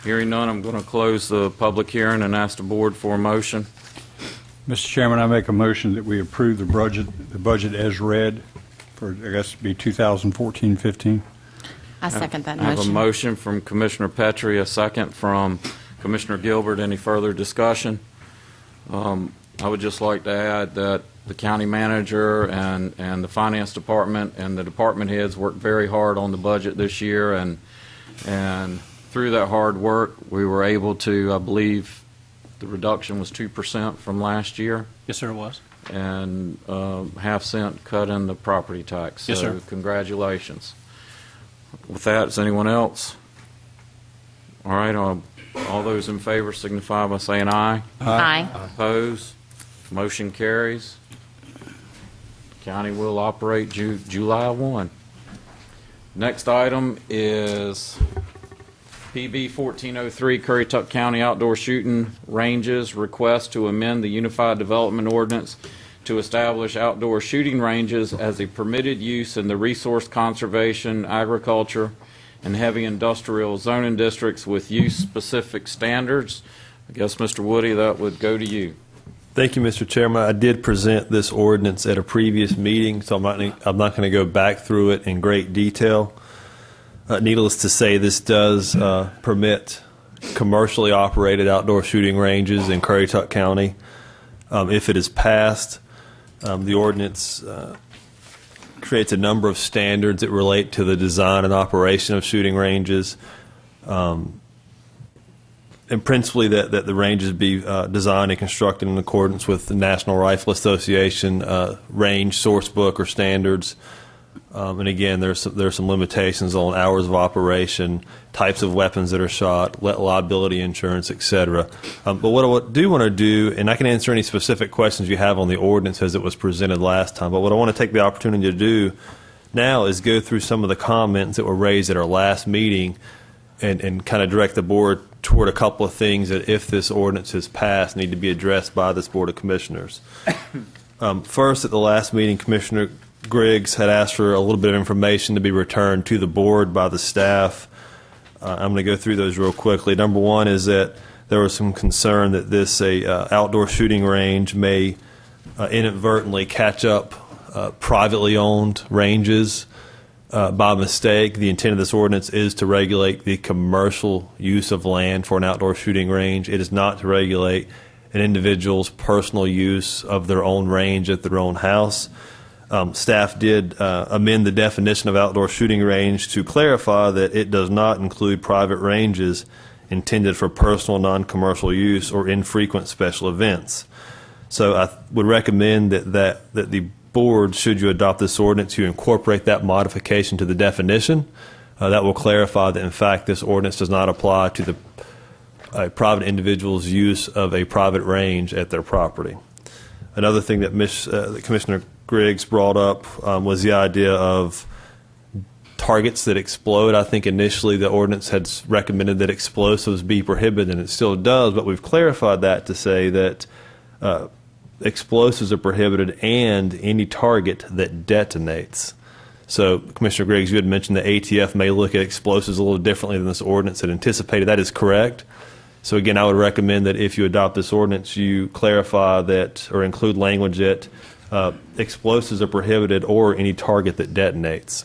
Hearing none, I'm going to close the public hearing and ask the board for a motion. Mr. Chairman, I make a motion that we approve the budget as read for, I guess, it'd be 2014-15. I second that I have a motion. motion from Commissioner Petrie, a second from Commissioner Gilbert. Any further discussion? I would just like to add that the county manager and the finance department and the department heads worked very hard on the budget this year, and through that hard work, we were able to, I believe, the reduction was 2% from last year. Yes, sir, it was. And half-cent cut in the property tax. Yes, So sir. congratulations. With that, is anyone else? All right, all those in favor signify by saying aye. Aye. Opposed? Motion carries. County will operate July 1. Next item is PB 1403, Currituck County Outdoor Shooting Ranges, request to amend the Unified Development Ordinance to establish outdoor shooting ranges as a permitted use in the resource conservation, agriculture, and heavy industrial zoning districts with use-specific standards. I guess, Mr. Woody, that would go to you. Thank you, Mr. Chairman. I did present this ordinance at a previous meeting, so I'm not going to go back through it in great detail. Needless to say, this does permit commercially operated outdoor shooting ranges in Currituck County. If it is passed, the ordinance creates a number of standards that relate to the design and operation of shooting ranges, and principally that the ranges be designed and constructed in accordance with the National Rifle Association range source book or standards. And again, there's some limitations on hours of operation, types of weapons that are shot, liability insurance, etc. But what I do want to do, and I can answer any specific questions you have on the ordinance as it was presented last time, but what I want to take the opportunity to do now is go through some of the comments that were raised at our last meeting and kind of direct the board toward a couple of things that, if this ordinance is passed, need to be addressed by this Board of Commissioners. First, at the last meeting, Commissioner Griggs had asked for a little bit of information to be returned to the board by the staff. I'm going to go through those real quickly. Number one is that there was some concern that this outdoor shooting range may inadvertently catch up privately owned ranges by mistake. The intent of this ordinance is to regulate the commercial use of land for an outdoor shooting range. It is not to regulate an individual's personal use of their own range at their own house. Staff did amend the definition of outdoor shooting range to clarify that it does not include private ranges intended for personal, non-commercial use or infrequent special events. So I would recommend that the board, should you adopt this ordinance, you incorporate that modification to the definition. That will clarify that, in fact, this ordinance does not apply to a private individual's use of a private range at their property. Another thing that Commissioner Griggs brought up was the idea of targets that explode. I think initially the ordinance had recommended that explosives be prohibited, and it still does, but we've clarified that to say that explosives are prohibited and any target that detonates. So, Commissioner Griggs, you had mentioned that ATF may look at explosives a little differently than this ordinance had anticipated. That is correct. So, again, I would recommend that if you adopt this ordinance, you clarify that or include language that explosives are prohibited or any target that detonates.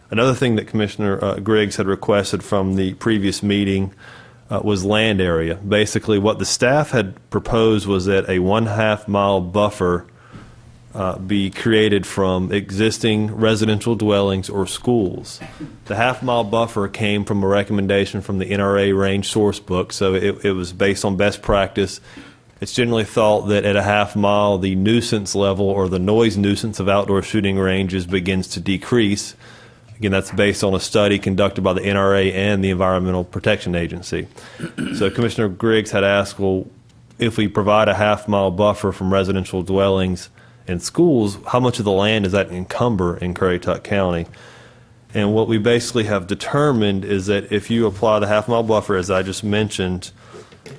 Another thing that Commissioner Griggs had requested from the previous meeting was land area. Basically, what the staff had proposed was that a 1/2 mile buffer be created from existing residential dwellings or schools. The half-mile buffer came from a recommendation from the NRA range source book, so it was based on best practice. It's generally thought that at a half mile, the nuisance level or the noise nuisance of outdoor shooting ranges begins to decrease. Again, that's based on a study conducted by the NRA and the Environmental Protection Agency. So Commissioner Griggs had asked, well, if we provide a half-mile buffer from residential dwellings and schools, how much of the land does that encumber in Currituck County? And what we basically have determined is that if you apply the half-mile buffer, as I just mentioned,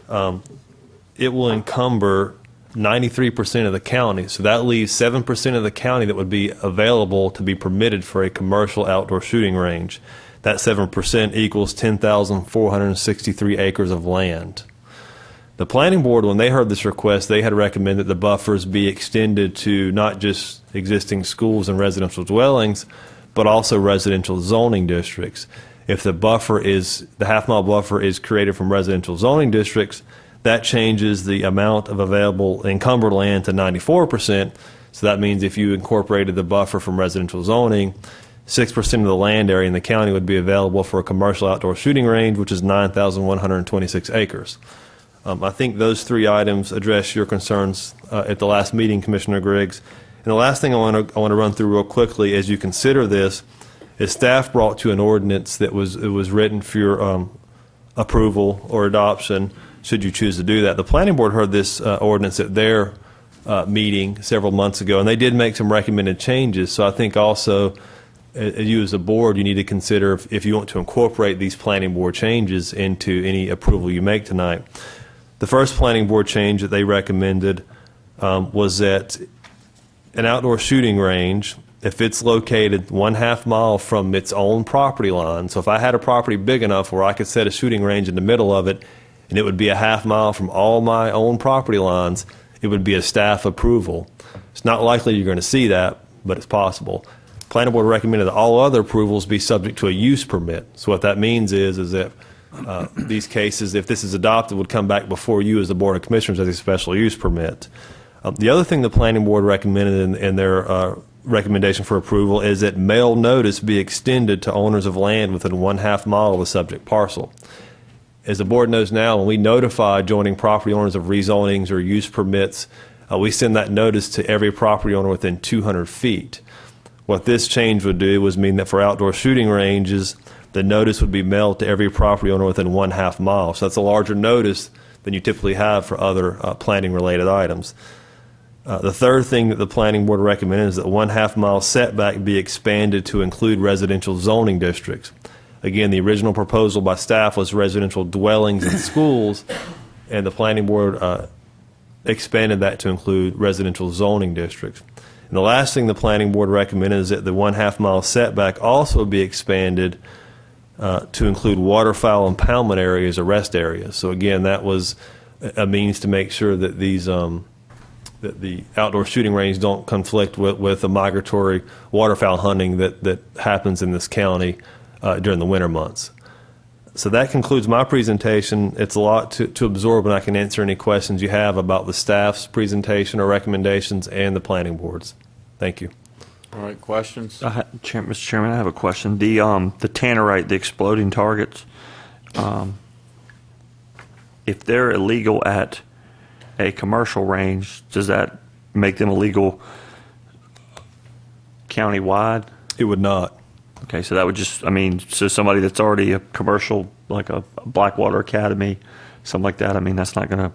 it will encumber 93% of the county. So that leaves 7% of the county that would be available to be permitted for a commercial outdoor shooting range. That 7% equals 10,463 acres of land. The planning board, when they heard this request, they had recommended the buffers be extended to not just existing schools and residential dwellings, but also residential zoning districts. If the half-mile buffer is created from residential zoning districts, that changes the amount of available encumbered land to 94%. So that means if you incorporated the buffer from residential zoning, 6% of the land area in the county would be available for a commercial outdoor shooting range, which is 9,126 acres. I think those three items address your concerns at the last meeting, Commissioner Griggs. And the last thing I want to run through real quickly as you consider this is staff brought to an ordinance that was written for your approval or adoption, should you choose to do that. The planning board heard this ordinance at their meeting several months ago, and they did make some recommended changes. So I think also, you as a board, you need to consider if you want to incorporate these planning board changes into any approval you make tonight. The first planning board change that they recommended was that an outdoor shooting range, if it's located 1/2 mile from its own property line, so if I had a property big enough where I could set a shooting range in the middle of it, and it would be 1/2 mile from all my own property lines, it would be a staff approval. It's not likely you're going to see that, but it's possible. Planning board recommended that all other approvals be subject to a use permit. So what that means is that these cases, if this is adopted, would come back before you as the Board of Commissioners as a special use permit. The other thing the planning board recommended in their recommendation for approval is that mail notice be extended to owners of land within 1/2 mile of the subject parcel. As the board knows now, when we notify adjoining property owners of rezonings or use permits, we send that notice to every property owner within 200 feet. What this change would do was mean that for outdoor shooting ranges, the notice would be mailed to every property owner within 1/2 mile. So that's a larger notice than you typically have for other planning-related items. The third thing that the planning board recommended is that 1/2 mile setback be expanded to include residential zoning districts. Again, the original proposal by staff was residential dwellings and schools, and the planning board expanded that to include residential zoning districts. And the last thing the planning board recommended is that the 1/2 mile setback also be expanded to include waterfowl impoundment areas or rest areas. So again, that was a means to make sure that these that the outdoor shooting range don't conflict with the migratory waterfowl hunting that happens in this county during the winter months. So that concludes my presentation. It's a lot to absorb, and I can answer any questions you have about the staff's presentation or recommendations and the planning boards. Thank you. All right, questions? Mr. Chairman, I have a question. The tannerite, the exploding targets, if they're illegal at a commercial range, does that make them illegal countywide? It would not. Okay, so that would just, so somebody that's already a commercial, like a Blackwater Academy, something like that, that's not going to...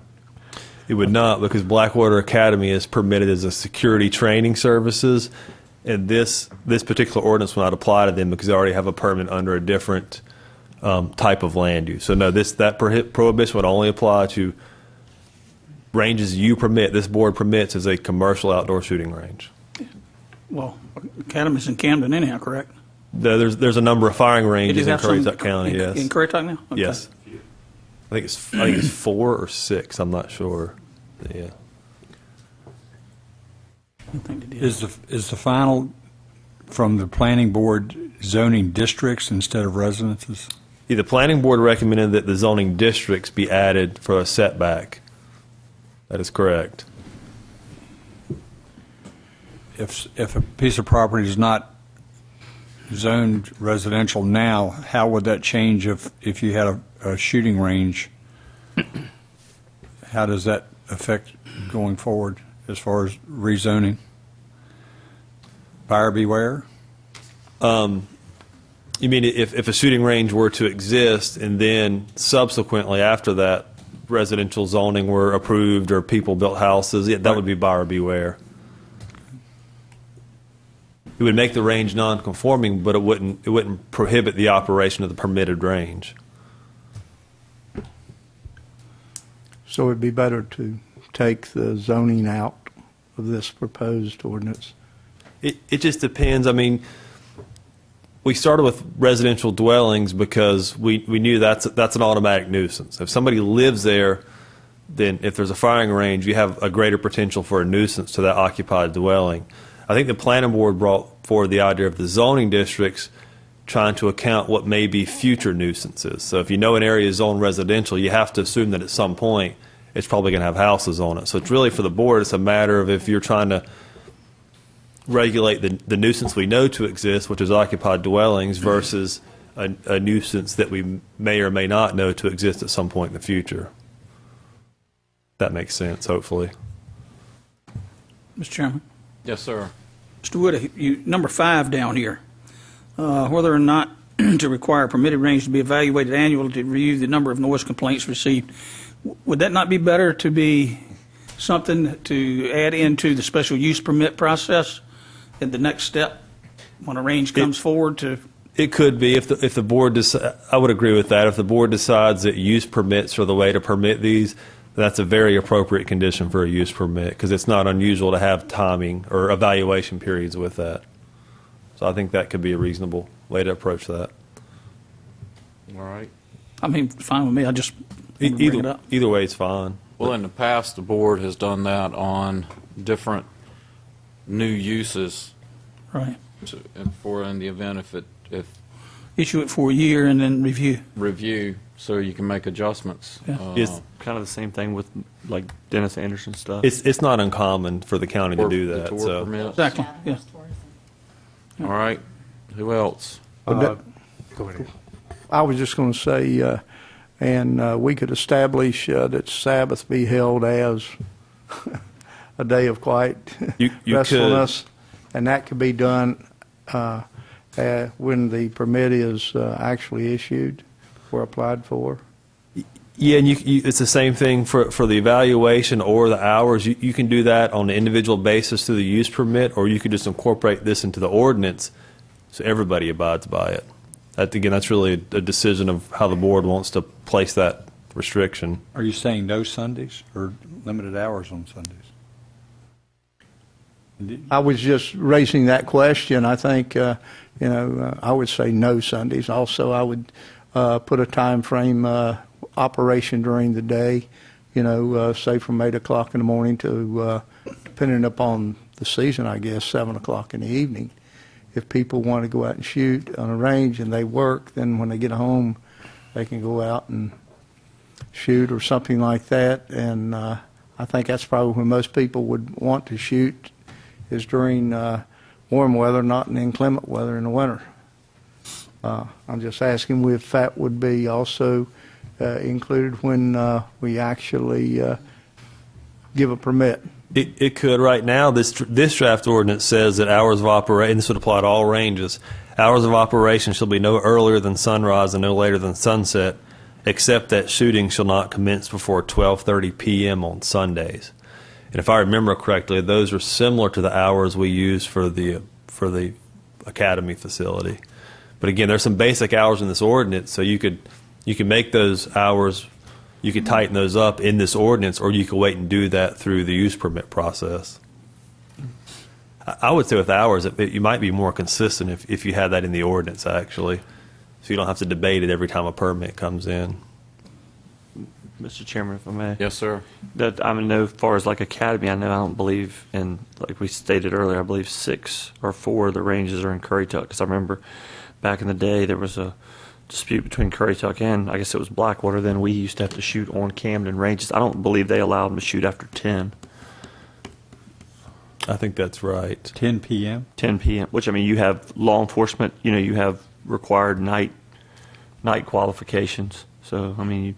It would not, because Blackwater Academy is permitted as a security training services, and this particular ordinance will not apply to them because they already have a permit under a different type of land use. So no, that prohibition would only apply to ranges you permit, this board permits as a commercial outdoor shooting range. Well, Academy's in Camden anyhow, correct? There's a number of firing ranges in Currituck County, yes. In Currituck now? Okay. Yes. I think it's 4 or 6, I'm not sure. Yeah. Is the final from the planning board zoning districts instead of residences? The planning board recommended that the zoning districts be added for a setback. That is correct. if a piece of property is not zoned residential now, how would that change if you had a shooting range? How does that affect going forward as far as rezoning? Buyer beware? You mean if a shooting range were to exist and then subsequently after that residential zoning were approved or people built houses, yeah, that would be buyer beware. It would make the range non-conforming, but it wouldn't prohibit the operation of the permitted range. So it'd be better to take the zoning out of this proposed ordinance? It just depends. I mean, we started with residential dwellings because we knew that's an automatic nuisance. If somebody lives there, then if there's a firing range, you have a greater potential for a nuisance to that occupied dwelling. I think the planning board brought forward the idea of the zoning districts trying to account what may be future nuisances. So if you know an area is zoned residential, you have to assume that at some point it's probably going to have houses on it. So it's really for the board, it's a matter of if you're trying to regulate the nuisance we know to exist, which is occupied dwellings, versus a nuisance that we may or may not know to exist at some point in the future. That makes sense, hopefully. Mr. Chairman. Yes, sir. Mr. Wood, number 5 down here, whether or not to require permitted range to be evaluated annually to review the number of noise complaints received. Would that not be better to be something to add into the special use permit process at the next step when a range comes forward to? It could be if the board I would agree with that. If the board decides that use permits are the way to permit these, that's a very appropriate condition for a use permit because it's not unusual to have timing or evaluation periods with that. So I think that could be a reasonable way to approach that. All right. I mean, fine with me. I just bring it up. Either way is fine. Well, in the past, the board has done that on different new uses. Right. In the event if issue it for a year and then review. So you can make adjustments. Yeah. It's kind of the same thing with like Dennis Anderson stuff. It's not uncommon for the county to do the that. tour So permits. Exactly. Yeah. All right. Who else? Go ahead. I was just going to say, we could establish that Sabbath be held as a day of quiet you restfulness, and that could be done when the permit is actually issued or applied for. Yeah, and it's the same thing for the evaluation or the hours. You can do that on an individual basis through the use permit, or you could just incorporate this into the ordinance so everybody abides by it. That's really a decision of how the board wants to place that restriction. Are you saying no Sundays or limited hours on Sundays? I was just raising that question. I think, I would say no Sundays. Also, I would put a time frame operation during the day, say from 8 o'clock in the morning to, depending upon the season, I guess, 7 o'clock in the evening. If people want to go out and shoot on a range and they work, then when they get home, they can go out and shoot or something like that. And I think that's probably when most people would want to shoot is during warm weather, not in inclement weather in the winter. I'm just asking if that would be also included when we actually give a permit. It could. Right now, this draft ordinance says that hours of operation, this would apply to all ranges, hours of operation shall be no earlier than sunrise and no later than sunset, except that shooting shall not commence before 12:30 p.m. on Sundays. And if I remember correctly, those are similar to the hours we use for the academy facility. But again, there's some basic hours in this ordinance, so you could make those hours. You could tighten those up in this ordinance, or you could wait and do that through the use permit process. I would say with hours, you might be more consistent if you had that in the ordinance, actually. So you don't have to debate it every time a permit comes in. Mr. Chairman, if I may. Yes, sir. That I know, as far as like academy, I don't believe in, like we stated earlier, I believe 6 or 4 of the ranges are in Currituck. Because I remember back in the day there was a dispute between Currituck and I guess it was Blackwater. Then we used to have to shoot on Camden ranges. I don't believe they allowed them to shoot after 10. I think that's right. 10 p.m.? 10 p.m., which, I mean, you have law enforcement, you have required night qualifications. So, I mean,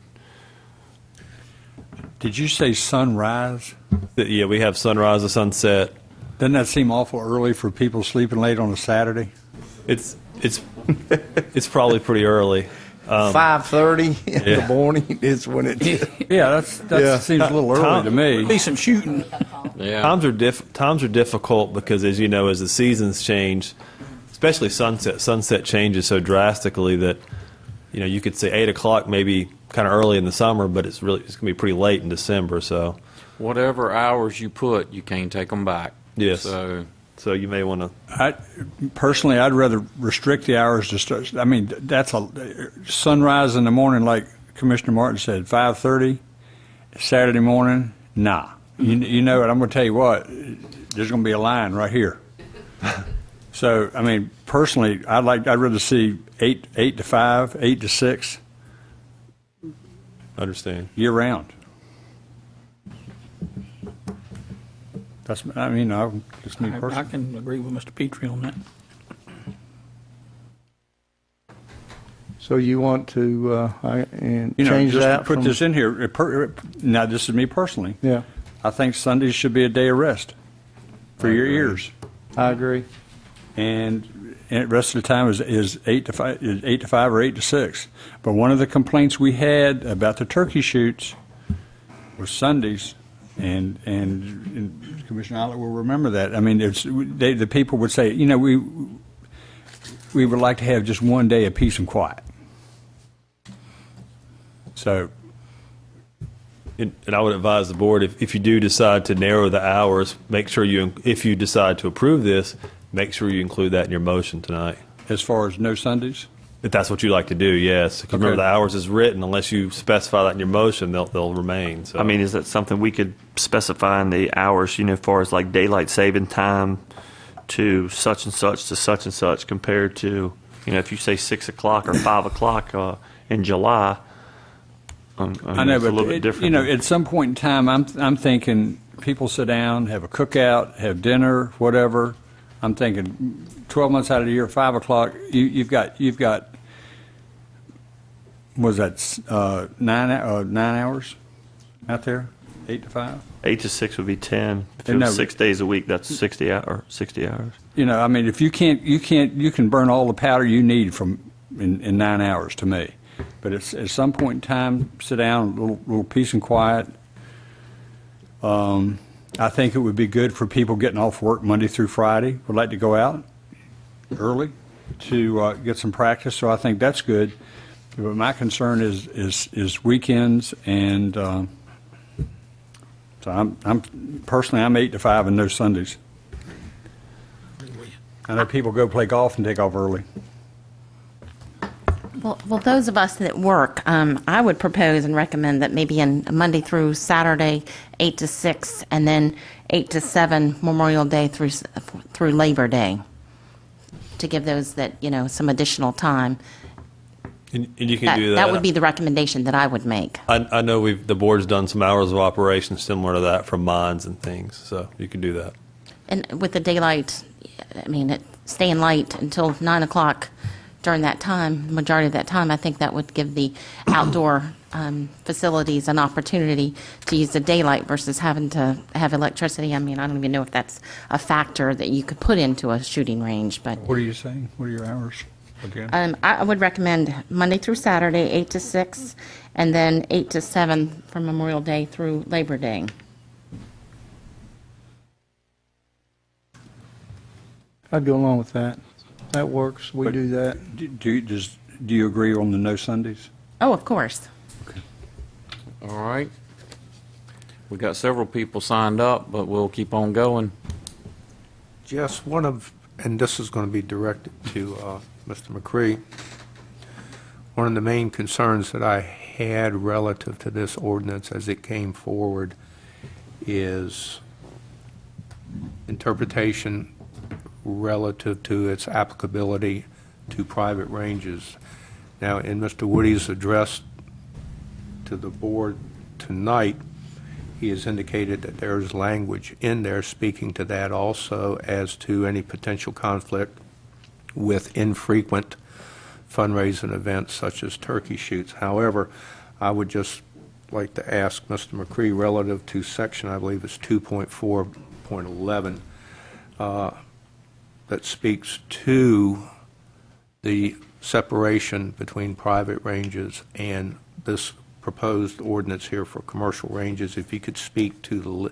Did you say sunrise? Yeah, we have sunrise to sunset. Doesn't that seem awful early for people sleeping late on a Saturday? It's probably pretty early. 5:30 in the morning is when it. Yeah, that seems a little early to me. Be some shooting. Yeah. Times are difficult because, as you know, as the seasons change, especially sunset changes so drastically that you could say 8 o'clock maybe kind of early in the summer, but it's going to be pretty late in December. So Whatever hours you put, you can't take them back. yes, So you may want to. Personally, I'd rather restrict the hours to start. I mean, that's a sunrise in the morning, like Commissioner Martin said, 5:30, Saturday morning. Nah, you know what? I'm going to tell you what. There's going to be a line right here. So, I mean, personally, I'd rather see 8 to 5, 8 to 6. Understand. Year round. That's, I mean, just me I personally. can agree with Mr. Petrie on that. So you want to and You know, change just that? to put from- this in here. Now, this is me personally. Yeah, I think Sundays should be a day of rest for your ears, I agree. and the rest of the time is 8 to 5, is 8 to 5 or 8 to 6. But one of the complaints we had about the turkey shoots was Sundays, and Commissioner Eilert will remember that. I mean, the people would say, we would like to have just one day of peace and quiet. So. And I would advise the board, if you do decide to narrow the hours, make sure if you decide to approve this, make sure you include that in your motion tonight. As far as no Sundays? If that's what you like to do, yes. 'Cause remember, the hours is written. Unless you specify that in your motion, they'll remain. So. I mean, is that something we could specify in the hours, as far as like daylight saving time to such and such compared to, if you say 6 o'clock or 5 o'clock in July? I know, it's a but little bit different. at some point in time, I'm thinking people sit down, have a cookout, have dinner, whatever. I'm thinking 12 months out of the year, 5 o'clock, you've got was that 9 hours out there, 8 to 5? 8 to 6 would be 10. If it was 6 days a week, that's 60 hours. I mean, if you can burn all the powder you need in 9 hours to me. But at some point in time, sit down, a little peace and quiet. I think it would be good for people getting off work Monday through Friday, would like to go out early to get some practice. So I think that's good. But my concern is weekends, and so I'm personally 8 to 5 and no Sundays. I know people go play golf and take off early. Well, those of us that work, I would propose and recommend that maybe in Monday through Saturday, 8 to 6, and then 8 to 7 Memorial Day through Labor Day, to give those that, some additional time. And you can do that. That would be the recommendation that I would make. I know the board's done some hours of operation similar to that from mines and things, so you can do that. And with the daylight, staying light until 9 o'clock during that time, majority of that time, I think that would give the outdoor facilities an opportunity to use the daylight versus having to have electricity. I mean, I don't even know if that's a factor that you could put into a shooting range. But What are you saying? What are your hours again? I would recommend Monday through Saturday, 8 to 6, and then 8 to 7 from Memorial Day through Labor Day. I'd go along with that. That works. We do that. Do you agree on the no Sundays? Oh, of course. All right. We got several people signed up, but we'll keep on going. Just and this is going to be directed to Mr. McCree. One of the main concerns that I had relative to this ordinance as it came forward is interpretation relative to its applicability to private ranges. Now, in Mr. Woody's address to the board tonight, he has indicated that there is language in there speaking to that also as to any potential conflict with infrequent fundraising events such as turkey shoots. However, I would just like to ask Mr. McCree relative to section, I believe it's 2.4.11, that speaks to the separation between private ranges and this proposed ordinance here for commercial ranges. If you could speak to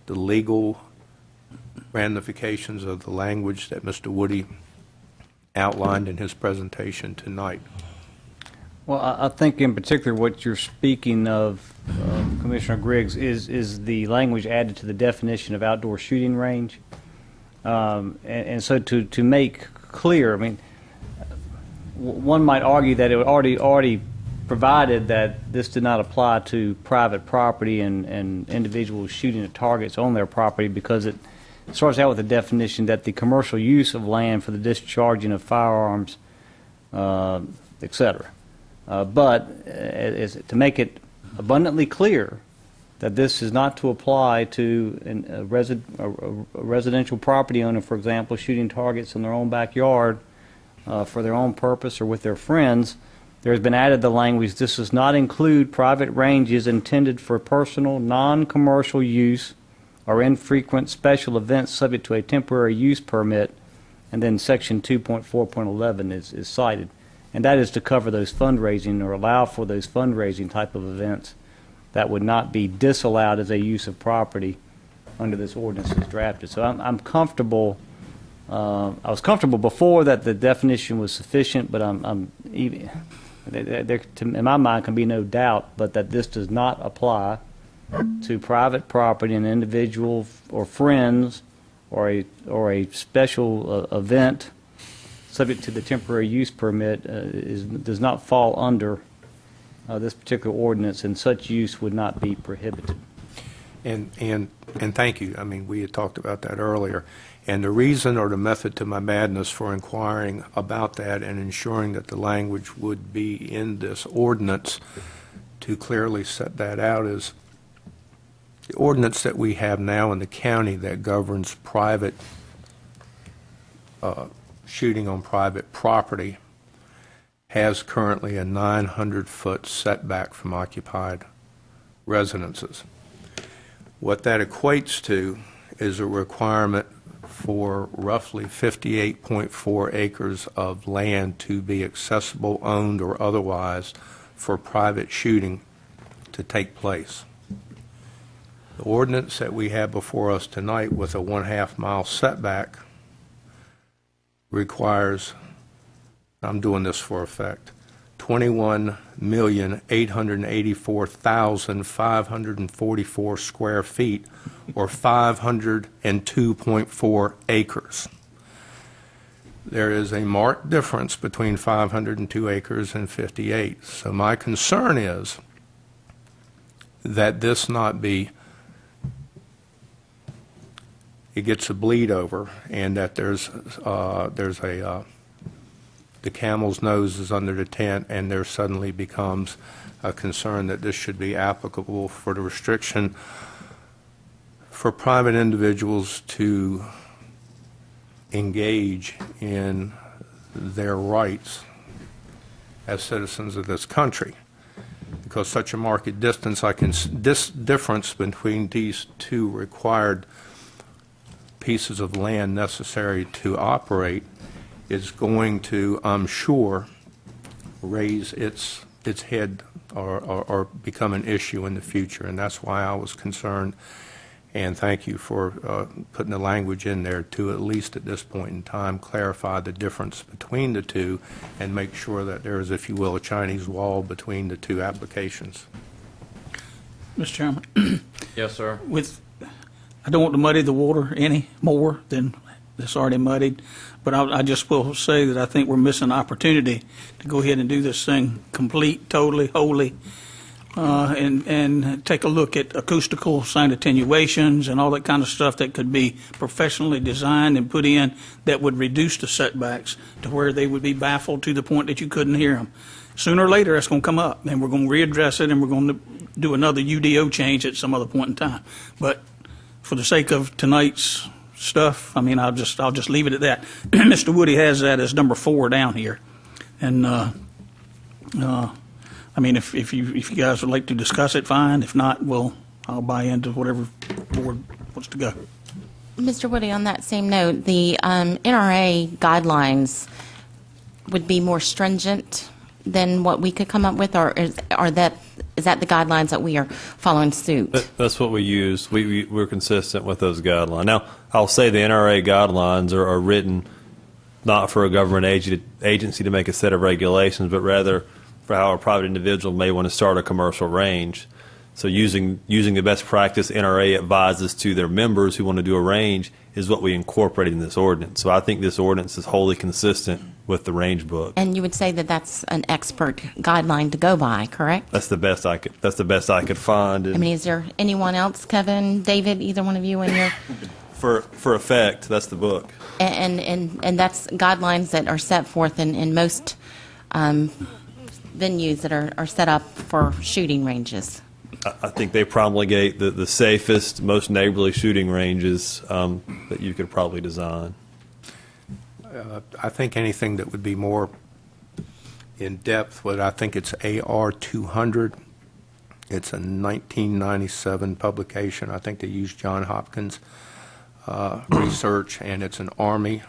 the legal ramifications of the language that Mr. Woody outlined in his presentation tonight. Well, I think in particular what you're speaking of, Commissioner Griggs, is the language added to the definition of outdoor shooting range. And so to make clear, I mean, one might argue that it already provided that this did not apply to private property and individuals shooting at targets on their property, because it starts out with the definition that the commercial use of land for the discharging of firearms, etc. But to make it abundantly clear that this is not to apply to a residential property owner, for example, shooting targets in their own backyard for their own purpose or with their friends, there has been added the language, this does not include private ranges intended for personal, non-commercial use or infrequent special events subject to a temporary use permit, and then section 2.4.11 is cited. And that is to cover those fundraising or allow for those fundraising type of events that would not be disallowed as a use of property under this ordinance as drafted. So I'm comfortable. I was comfortable before that the definition was sufficient, but in my mind can be no doubt but that this does not apply to private property and individual or friends or a special event subject to the temporary use permit does not fall under this particular ordinance, and such use would not be prohibited. And thank you. I mean, we had talked about that earlier. And the reason or the method to my madness for inquiring about that and ensuring that the language would be in this ordinance to clearly set that out is the ordinance that we have now in the county that governs private shooting on private property has currently a 900-foot setback from occupied residences. What that equates to is a requirement for roughly 58.4 acres of land to be accessible, owned, or otherwise for private shooting to take place. The ordinance that we have before us tonight with a 1/2 mile setback requires, I'm doing this for effect, 21,884,544 square feet, or 502.4 acres. There is a marked difference between 502 acres and 58. So my concern is that this not be, it gets a bleed over, and that there's the camel's nose is under the tent, and there suddenly becomes a concern that this should be applicable for the restriction for private individuals to engage in their rights as citizens of this country. Because such a marked difference between these two required pieces of land necessary to operate is going to, I'm sure, raise its head or become an issue in the future, and that's why I was concerned. And thank you for putting the language in there to, at least at this point in time, clarify the difference between the two and make sure that there is, if you will, a Chinese wall between the two applications. Mr. Chairman, Yes, sir. I don't want to muddy the water any more than it's already muddied, but I just will say that I think we're missing an opportunity to go ahead and do this thing complete, totally, wholly, and take a look at acoustical sound attenuations and all that kind of stuff that could be professionally designed and put in that would reduce the setbacks to where they would be baffled to the point that you couldn't hear them. sooner or later it's going to come up, and we're going to readdress it, and we're going to do another UDO change at some other point in time. But for the sake of tonight's stuff, I mean, I'll just leave it at that. Mr. Woody has that as number 4 down here, and I mean, if you guys would like to discuss it, fine. If not, I'll buy into whatever board wants to go. Mr. Woody, on that same note, the NRA guidelines would be more stringent than what we could come up with, or is that the guidelines that we are following suit? That's what we use. We're consistent with those guidelines. Now, I'll say the NRA guidelines are written not for a government agency to make a set of regulations, but rather for how a private individual may want to start a commercial range. So using the best practice NRA advises to their members who want to do a range is what we incorporated in this ordinance. So I think this ordinance is wholly consistent with the range book. And you would say that that's an expert guideline to go by, correct? That's the best I could find. I mean, is there anyone else, Kevin, David, either one of you in your... For effect, that's the book. And that's guidelines that are set forth in most venues that are set up for shooting ranges. I think they promulgate the safest, most neighborly shooting ranges that you could probably design. I think anything that would be more in-depth, I think it's AR 200. It's a 1997 publication. I think they used John Hopkins research, and it's an Army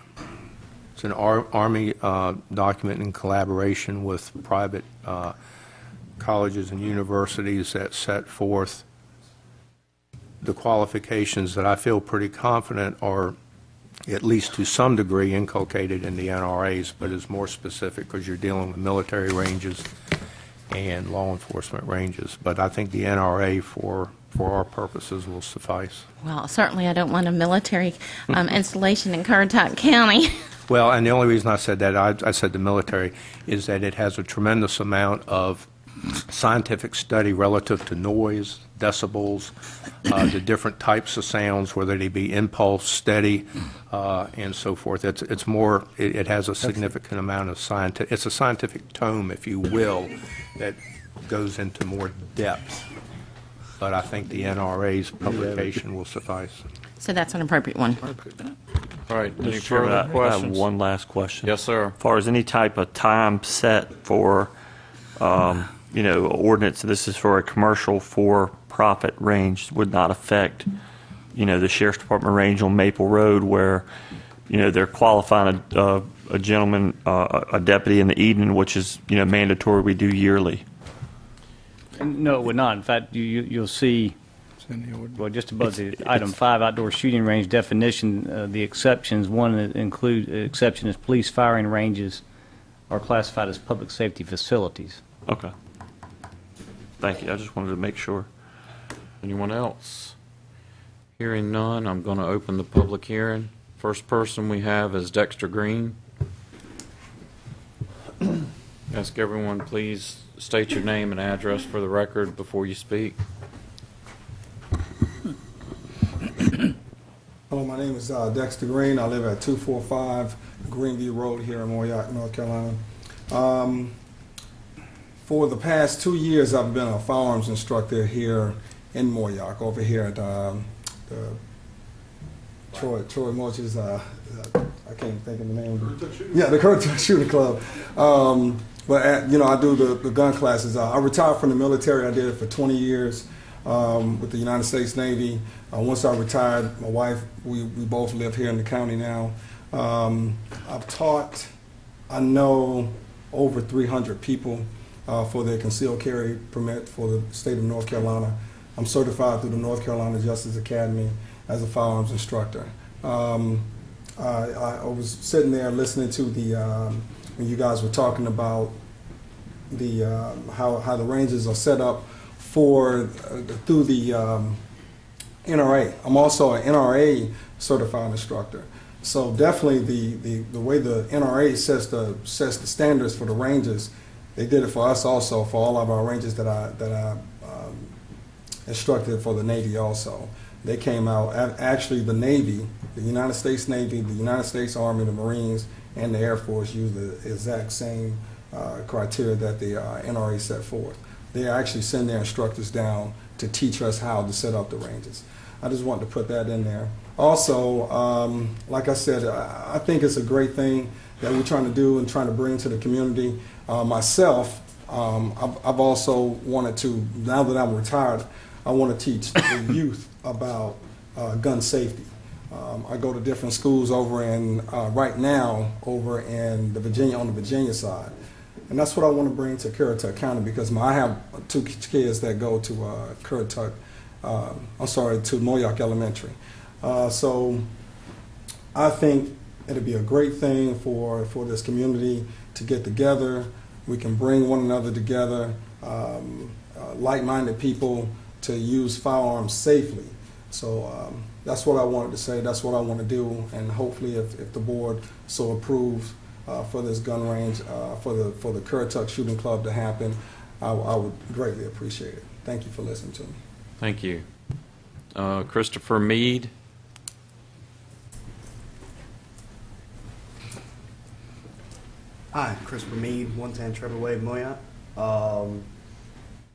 document in collaboration with private colleges and universities that set forth the qualifications that I feel pretty confident are at least to some degree inculcated in the NRAs, but is more specific because you're dealing with military ranges and law enforcement ranges. But I think the NRA for our purposes will suffice. Well, certainly I don't want a military installation in Currituck County. Well, and the only reason I said that, I said the military, is that it has a tremendous amount of scientific study relative to noise, decibels, the different types of sounds, whether they be impulse, steady, and so forth. It's more. It has a significant amount of scientific. It's a scientific tome, if you will, that goes into more depth. But I think the NRA's publication will suffice. So that's an appropriate one. All right. Any Mr. Chairman, further I have questions? one last question. Yes, sir. As far as any type of time set for, ordinance, this is for a commercial for-profit range, would not affect, the Sheriff's Department range on Maple Road where, they're qualifying a gentleman, a deputy in the evening, which is, mandatory we do yearly. No, it would not. In fact, you'll see, well, just above the item 5, outdoor shooting range definition, the exceptions, one that exception is police firing ranges are classified as public safety facilities. Okay. Thank you. I just wanted to make sure. Anyone else? Hearing none, I'm going to open the public hearing. First person we have is Dexter Green. Ask everyone, please state your name and address for the record before you speak. Hello, my name is Dexter Green. I live at 245 Greenview Road here in Mooryock, North Carolina. For the past 2 years, I've been a firearms instructor here in Mooryock, over here at the Troy Moch's, I can't think of the name. The Currituck Shooting Club. But I do the gun classes. I retired from the military. I did it for 20 years with the United States Navy. Once I retired, my wife, we both live here in the county now. I've taught, I know, over 300 people for their concealed carry permit for the state of North Carolina. I'm certified through the North Carolina Justice Academy as a firearms instructor. I was sitting there listening to when you guys were talking about how the ranges are set up through the NRA. I'm also an NRA certified instructor. So definitely the way the NRA sets the standards for the ranges, they did it for us also, for all of our ranges that I instructed for the Navy also. They came out, actually the Navy, the United States Navy, the United States Army, the Marines, and the Air Force use the exact same criteria that the NRA set forth. They actually send their instructors down to teach us how to set up the ranges. I just wanted to put that in there. Also, like I said, I think it's a great thing that we're trying to do and trying to bring to the community. Myself, I've also wanted to, now that I'm retired, I want to teach the youth about gun safety. I go to different schools over in, right now, over in the Virginia, on the Virginia side. And that's what I want to bring to Currituck County, because I have 2 kids that go to Currituck, to Moyock Elementary. So I think it'd be a great thing for this community to get together. We can bring one another together, like-minded people to use firearms safely. So that's what I wanted to say. That's what I want to do, and hopefully, if the board so approves for this gun range for the Currituck Shooting Club to happen, I would greatly appreciate it. Thank you for listening to me. Thank you. Christopher Meade. Hi, Christopher Meade, 110 Trevor Way, Moyock.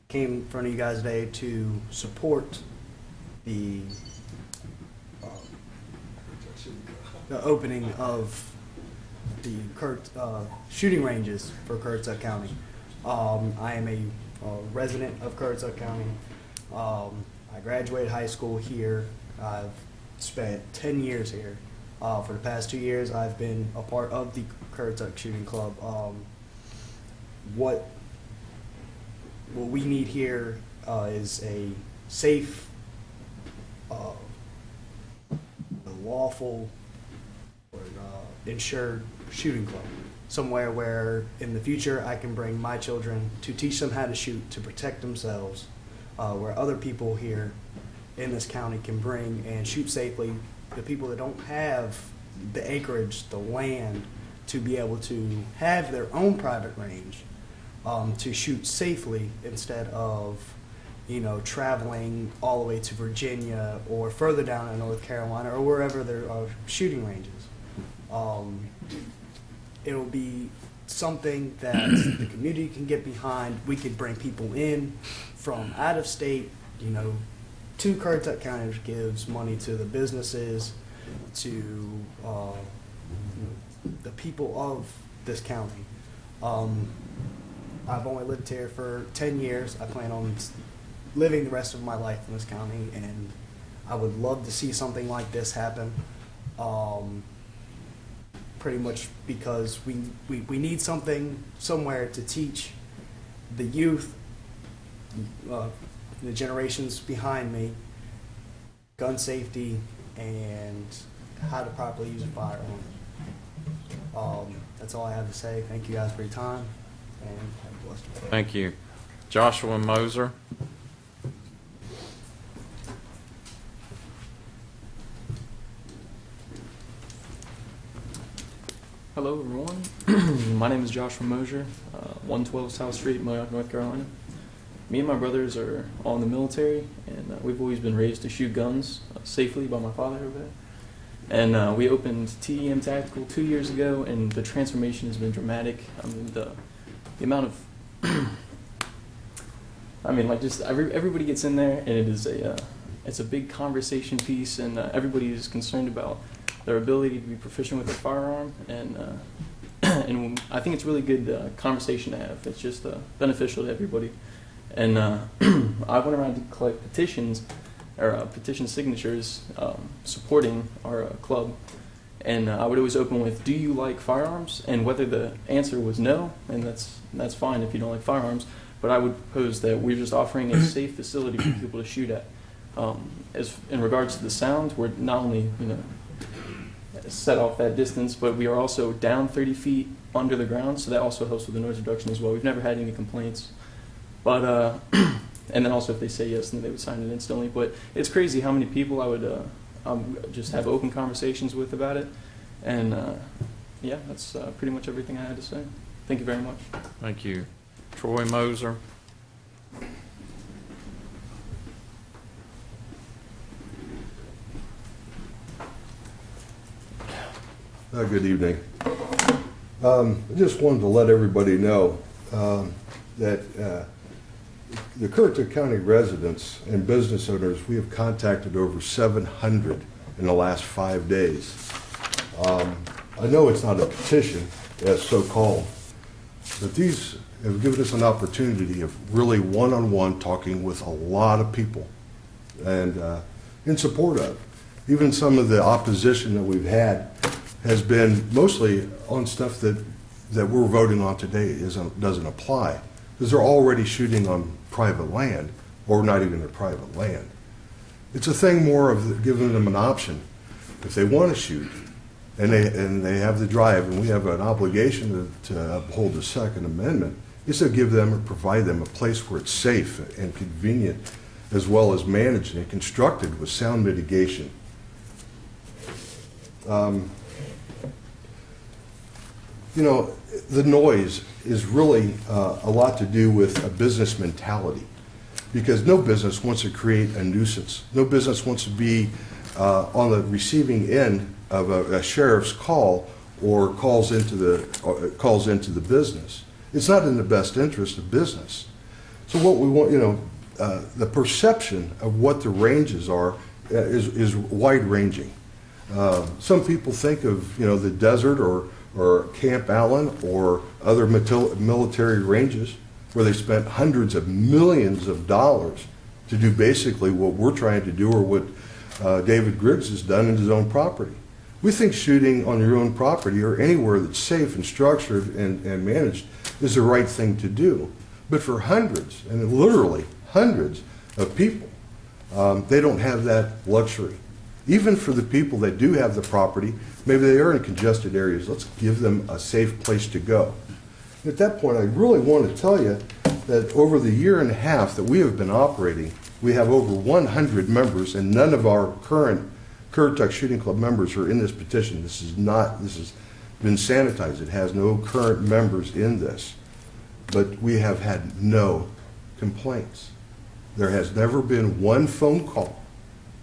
Came in front of you guys today to support the opening of the shooting ranges for Currituck County. I am a resident of Currituck County. I graduated high school here. I've spent 10 years here. For the past 2 years, I've been a part of the Currituck Shooting Club. What we need here is a safe, lawful, or insured shooting club. Somewhere where in the future I can bring my children to teach them how to shoot, to protect themselves, where other people here in this county can bring and shoot safely. The people that don't have the acreage, the land, to be able to have their own private range, to shoot safely instead of, traveling all the way to Virginia or further down in North Carolina or wherever there are shooting ranges. It'll be something that the community can get behind. We could bring people in from out of state, to Currituck County, which gives money to the businesses, to the people of this county. I've only lived here for 10 years. I plan on living the rest of my life in this county, and I would love to see something like this happen. Pretty much because we need something somewhere to teach the youth, the generations behind me, gun safety and how to properly use a firearm. That's all I have to say. Thank you guys for your time, and have a blessed day. Thank you. Joshua Moser. Hello, everyone. My name is Joshua Mosier, 112 South Street, Moyock, North Carolina. Me and my brothers are all in the military, and we've always been raised to shoot guns safely by my father over there. And we opened TEM Tactical 2 years ago, and the transformation has been dramatic. I mean, the amount of, everybody gets in there, and it is it's a big conversation piece, and everybody is concerned about their ability to be proficient with their firearm, and I think it's really good conversation to have. It's just beneficial to everybody. And I went around to collect petitions, or petition signatures supporting our club, and I would always open with, "Do you like firearms?" And whether the answer was no, and that's fine if you don't like firearms, but I would pose that we're just offering a safe facility for people to shoot at. As in regards to the sound, we're not only set off that distance, but we are also down 30 feet under the ground, so that also helps with the noise reduction as well. We've never had any complaints, but and then also if they say yes, then they would sign it instantly. But it's crazy how many people I would just have open conversations with about it, and yeah, that's pretty much everything I had to say. Thank you very much. Thank you. Troy Moser. Good evening. I just wanted to let everybody know that the Currituck County residents and business owners, we have contacted over 700 in the last 5 days. I know it's not a petition, as so-called, but these have given us an opportunity of really one-on-one talking with a lot of people and in support of. Even some of the opposition that we've had has been mostly on stuff that we're voting on today doesn't apply, because they're already shooting on private land, or not even their private land. It's a thing more of giving them an option. If they want to shoot, and they have the drive, and we have an obligation to uphold the Second Amendment, is to give them or provide them a place where it's safe and convenient, as well as managed and constructed with sound mitigation. You know, the noise is really a lot to do with a business mentality, because no business wants to create a nuisance. No business wants to be on the receiving end of a sheriff's call or calls into the business. It's not in the best interest of business. So what we want, you know, the perception of what the ranges are is wide-ranging. Some people think of, you know, the desert or Camp Allen or other military ranges where they spent hundreds of millions of dollars to do basically what we're trying to do, or what David Griggs has done in his own property. We think shooting on your own property or anywhere that's safe and structured and managed is the right thing to do. But for hundreds, and literally hundreds of people, they don't have that luxury. Even for the people that do have the property, maybe they are in congested areas, let's give them a safe place to go. At that point, I really want to tell you that over the year and a half that we have been operating, we have over 100 members, and none of our current Currituck Shooting Club members are in this petition. This has been sanitized. It has no current members in this. But we have had no complaints. There has never been one phone call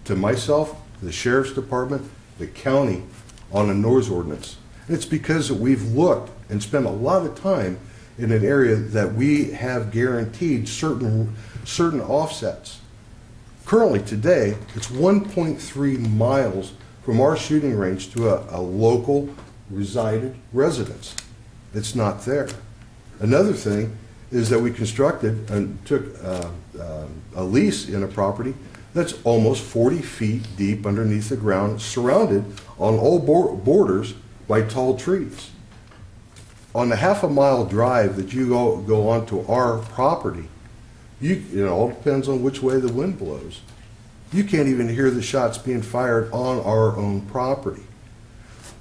to myself, the Sheriff's Department, the county, on a noise ordinance. And it's because we've looked and spent a lot of time in an area that we have guaranteed certain offsets. Currently, today, it's 1.3 miles from our shooting range to a local resided residence. It's not there. Another thing is that we constructed and took a lease in a property that's almost 40 feet deep underneath the ground, surrounded on all borders by tall trees. On the half-a-mile drive that you go onto our property, it all depends on which way the wind blows. You can't even hear the shots being fired on our own property.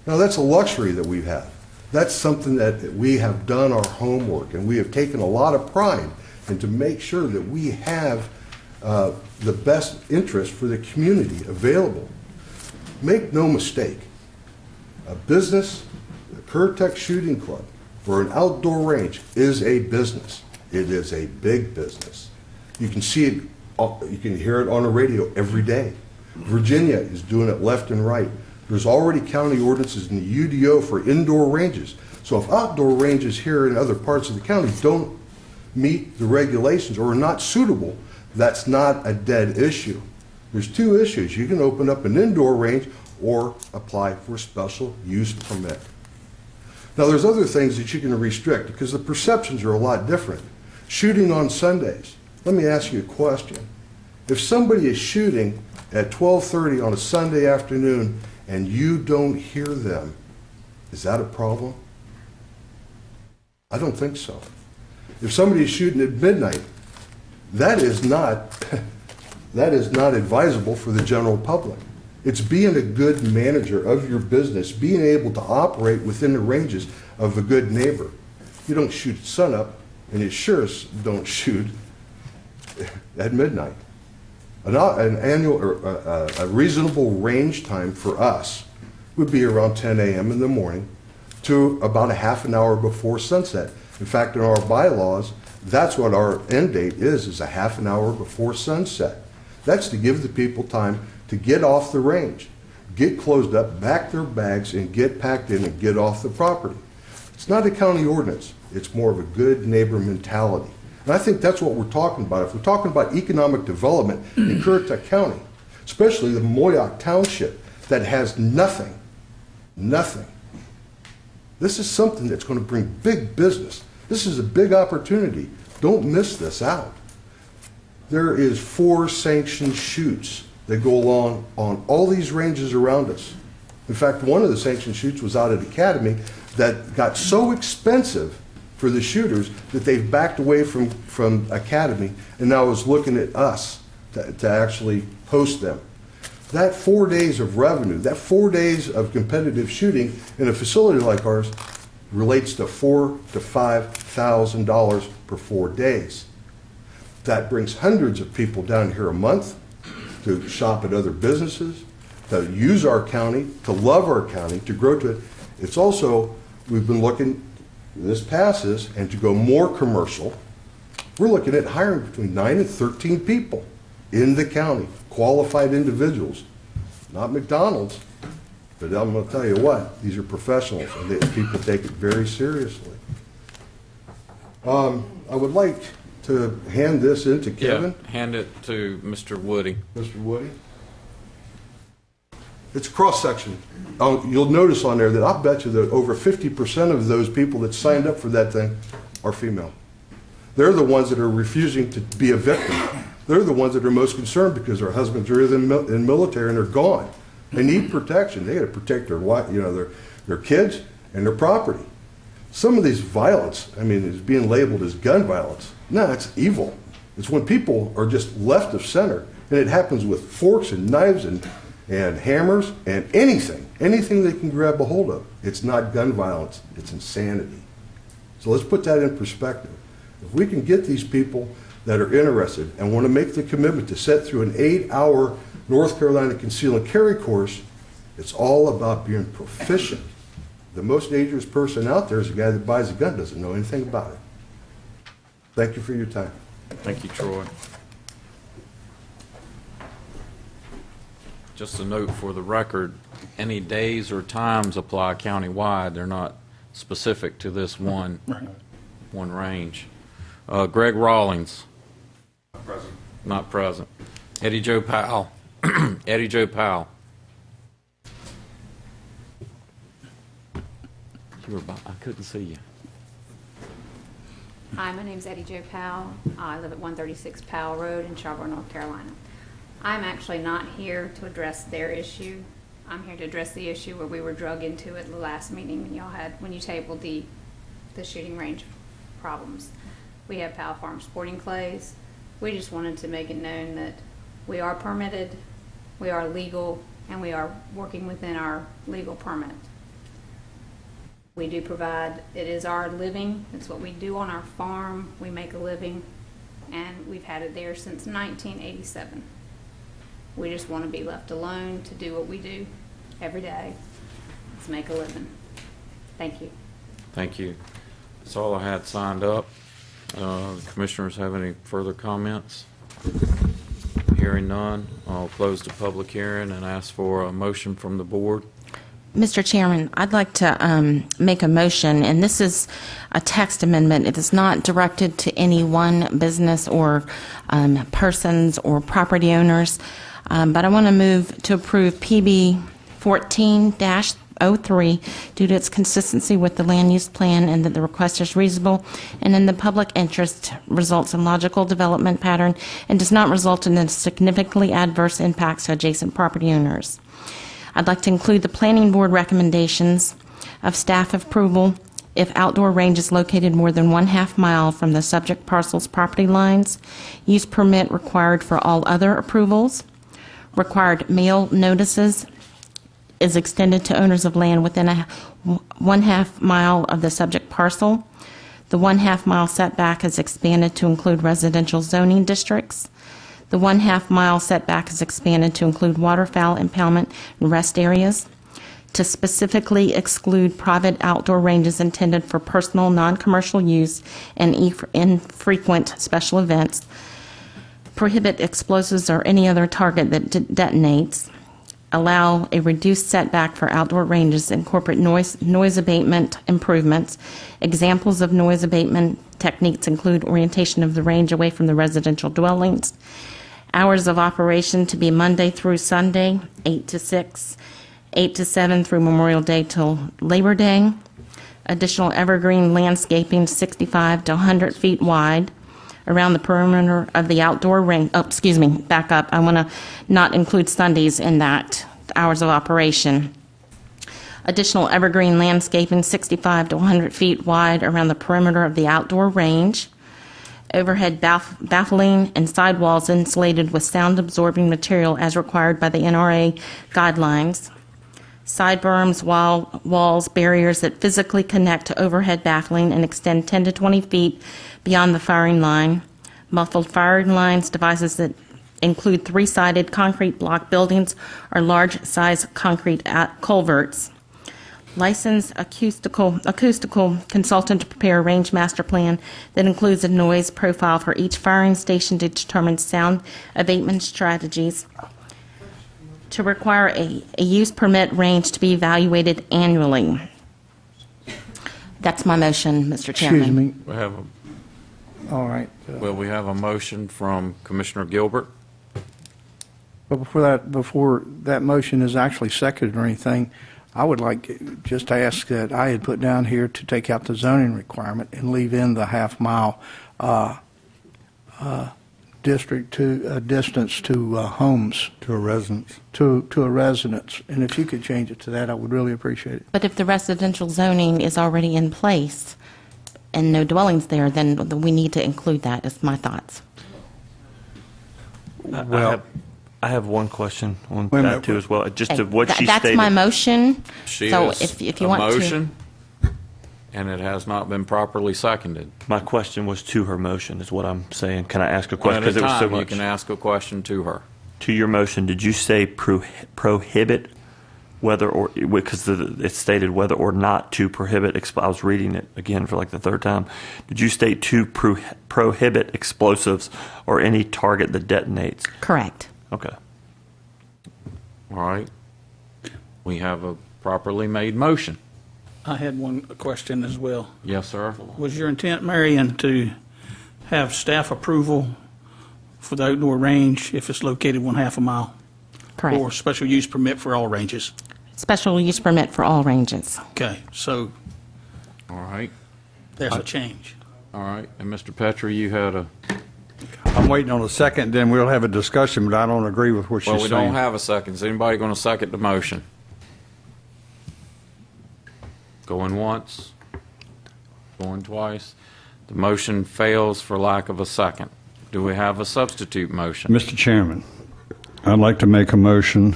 Now, that's a luxury that we have. That's something that we have done our homework, and we have taken a lot of pride in to make sure that we have the best interest for the community available. Make no mistake, a business, the Currituck Shooting Club, or an outdoor range is a business. It is a big business. You can see it, you can hear it on the radio every day. Virginia is doing it left and right. There's already county ordinances in the UDO for indoor ranges. So if outdoor ranges here in other parts of the county don't meet the regulations or are not suitable, that's not a dead issue. There's two issues. You can open up an indoor range or apply for a special use permit. Now, there's other things that you can restrict because the perceptions are a lot different. Shooting on Sundays. Let me ask you a question. If somebody is shooting at 12:30 on a Sunday afternoon and you don't hear them, is that a problem? I don't think so. If somebody is shooting at midnight, that is not advisable for the general public. It's being a good manager of your business, being able to operate within the ranges of a good neighbor. You don't shoot at sunup, and you sure don't shoot at midnight. A reasonable range time for us would be around 10 a.m. in the morning to about a half an hour before sunset. In fact, in our bylaws, that's what our end date is a half an hour before sunset. That's to give the people time to get off the range, get closed up, pack their bags, and get packed in and get off the property. It's not a county ordinance. It's more of a good neighbor mentality. And I think that's what we're talking about. If we're talking about economic development in Currituck County, especially the Moyock Township that has nothing, this is something that's going to bring big business. This is a big opportunity. Don't miss this out. There is 4 sanctioned shoots that go along on all these ranges around us. In fact, one of the sanctioned shoots was out at Academy that got so expensive for the shooters that they've backed away from Academy and now is looking at us to actually host them. That 4 days of revenue, that 4 days of competitive shooting in a facility like ours relates to $4,000 to $5,000 per 4 days. That brings hundreds of people down here a month to shop at other businesses, to use our county, to love our county, to grow to it. It's also, we've been looking, this passes, and to go more commercial, we're looking at hiring between 9 and 13 people in the county, qualified individuals. Not McDonald's, but I'm going to tell you what, these are professionals, and people take it very seriously. I would like to hand this in to Kevin. Yeah, hand it to Mr. Woody. Mr. Woody? It's cross-section. You'll notice on there that I'll bet you that over 50% of those people that signed up for that thing are female. They're the ones that are refusing to be a victim. They're the ones that are most concerned because their husbands are in the military and they're gone. They need protection. They got to protect their wife, their kids and their property. Some of these violence, is being labeled as gun violence. No, it's evil. It's when people are just left of center, and it happens with forks and knives and hammers and anything they can grab a hold of. It's not gun violence, it's insanity. So let's put that in perspective. If we can get these people that are interested and want to make the commitment to sit through an 8-hour North Carolina conceal and carry course, it's all about being proficient. The most dangerous person out there is the guy that buys a gun, doesn't know anything about it. Thank you for your time. Thank you, Troy. Just a note for the record, any days or times apply countywide. They're not specific to this one range. Greg Rawlings. Present. Not present. Eddie Joe Powell. Eddie Joe Powell. I couldn't see you. Hi, my name's Eddie Joe Powell. I live at 136 Powell Road in Charbonneau, North Carolina. I'm actually not here to address their issue. I'm here to address the issue where we were drug into at the last meeting when you tabled the shooting range problems. We have Powell Farm Sporting Clays. We just wanted to make it known that we are permitted, we are legal, and we are working within our legal permit. We do provide, it is our living, it's what we do on our farm, we make a living, and we've had it there since 1987. We just want to be left alone to do what we do every day. Let's make a living. Thank you. Thank you. That's all I had signed up. Commissioners have any further comments? Hearing none, I'll close the public hearing and ask for a motion from the board. Mr. Chairman, I'd like to make a motion, and this is a text amendment. It is not directed to any one business or persons or property owners, but I want to move to approve PB 14-03 due to its consistency with the land use plan and that the request is reasonable and in the public interest, results in logical development pattern, and does not result in significantly adverse impacts to adjacent property owners. I'd like to include the planning board recommendations of staff approval if outdoor range is located more than 1/2 mile from the subject parcel's property lines, use permit required for all other approvals, required mail notices is extended to owners of land within a 1/2 mile of the subject parcel. The 1/2 mile setback is expanded to include residential zoning districts. The 1/2 mile setback is expanded to include waterfowl impoundment and rest areas, to specifically exclude private outdoor ranges intended for personal, non-commercial use and infrequent special events, prohibit explosives or any other target that detonates, allow a reduced setback for outdoor ranges, incorporate noise abatement improvements. Examples of noise abatement techniques include orientation of the range away from the residential dwellings. Hours of operation to be Monday through Sunday, 8 to 6, 8 to 7 through Memorial Day till Labor Day. Additional evergreen landscaping 65 to 100 feet wide around the perimeter of the outdoor range. Oh, excuse me, back up. I want to not include Sundays in that, hours of operation. Additional evergreen landscaping 65 to 100 feet wide around the perimeter of the outdoor range. Overhead baffling and sidewalls insulated with sound-absorbing material as required by the NRA guidelines. Side berms, walls, barriers that physically connect to overhead baffling and extend 10 to 20 feet beyond the firing line. Muffled firing lines, devices that include three-sided concrete block buildings or large-size concrete culverts. Licensed acoustical consultant to prepare a range master plan that includes a noise profile for each firing station to determine sound abatement strategies. To require a use permit range to be evaluated annually. That's my motion, Mr. Chairman. Excuse me. We have All right. we have a motion from Commissioner Gilbert. But before that motion is actually seconded or anything, I would like just to ask that I had put down here to take out the zoning requirement and leave in the half-mile distance to homes. To a residence. To a residence. And if you could change it to that, I would really appreciate it. But if the residential zoning is already in place and no dwellings there, then we need to include that, is my thoughts. I have one question on Wait a that minute. too as well. Just to what she That's stated. my motion. She So has if you a want motion, and it has not been properly seconded. My question was to her motion, is what I'm saying. Can I ask a One question? at a Because it was so time, you much. can ask a question to her. To your motion, did you say prohibit whether or, because it stated whether or not to prohibit, I was reading it again for like the third time. Did you state to prohibit explosives or any target that detonates? Correct. Okay. All right. We have a properly made motion. I had one question as well. Yes, sir. Was your intent, Marion, to have staff approval for the outdoor range if it's located 1/2 a mile? Correct. Or special use permit for all ranges? Special use permit for all ranges. Okay, so All right. there's a change. All right. And Mr. Petrie, you had a, I'm waiting on a second, then we'll have a discussion, but I don't agree with what she's well, saying. we don't have a second. Is anybody going to second the motion? Going once, going twice. The motion fails for lack of a second. Do we have a substitute motion? Mr. Chairman, I'd like to make a motion,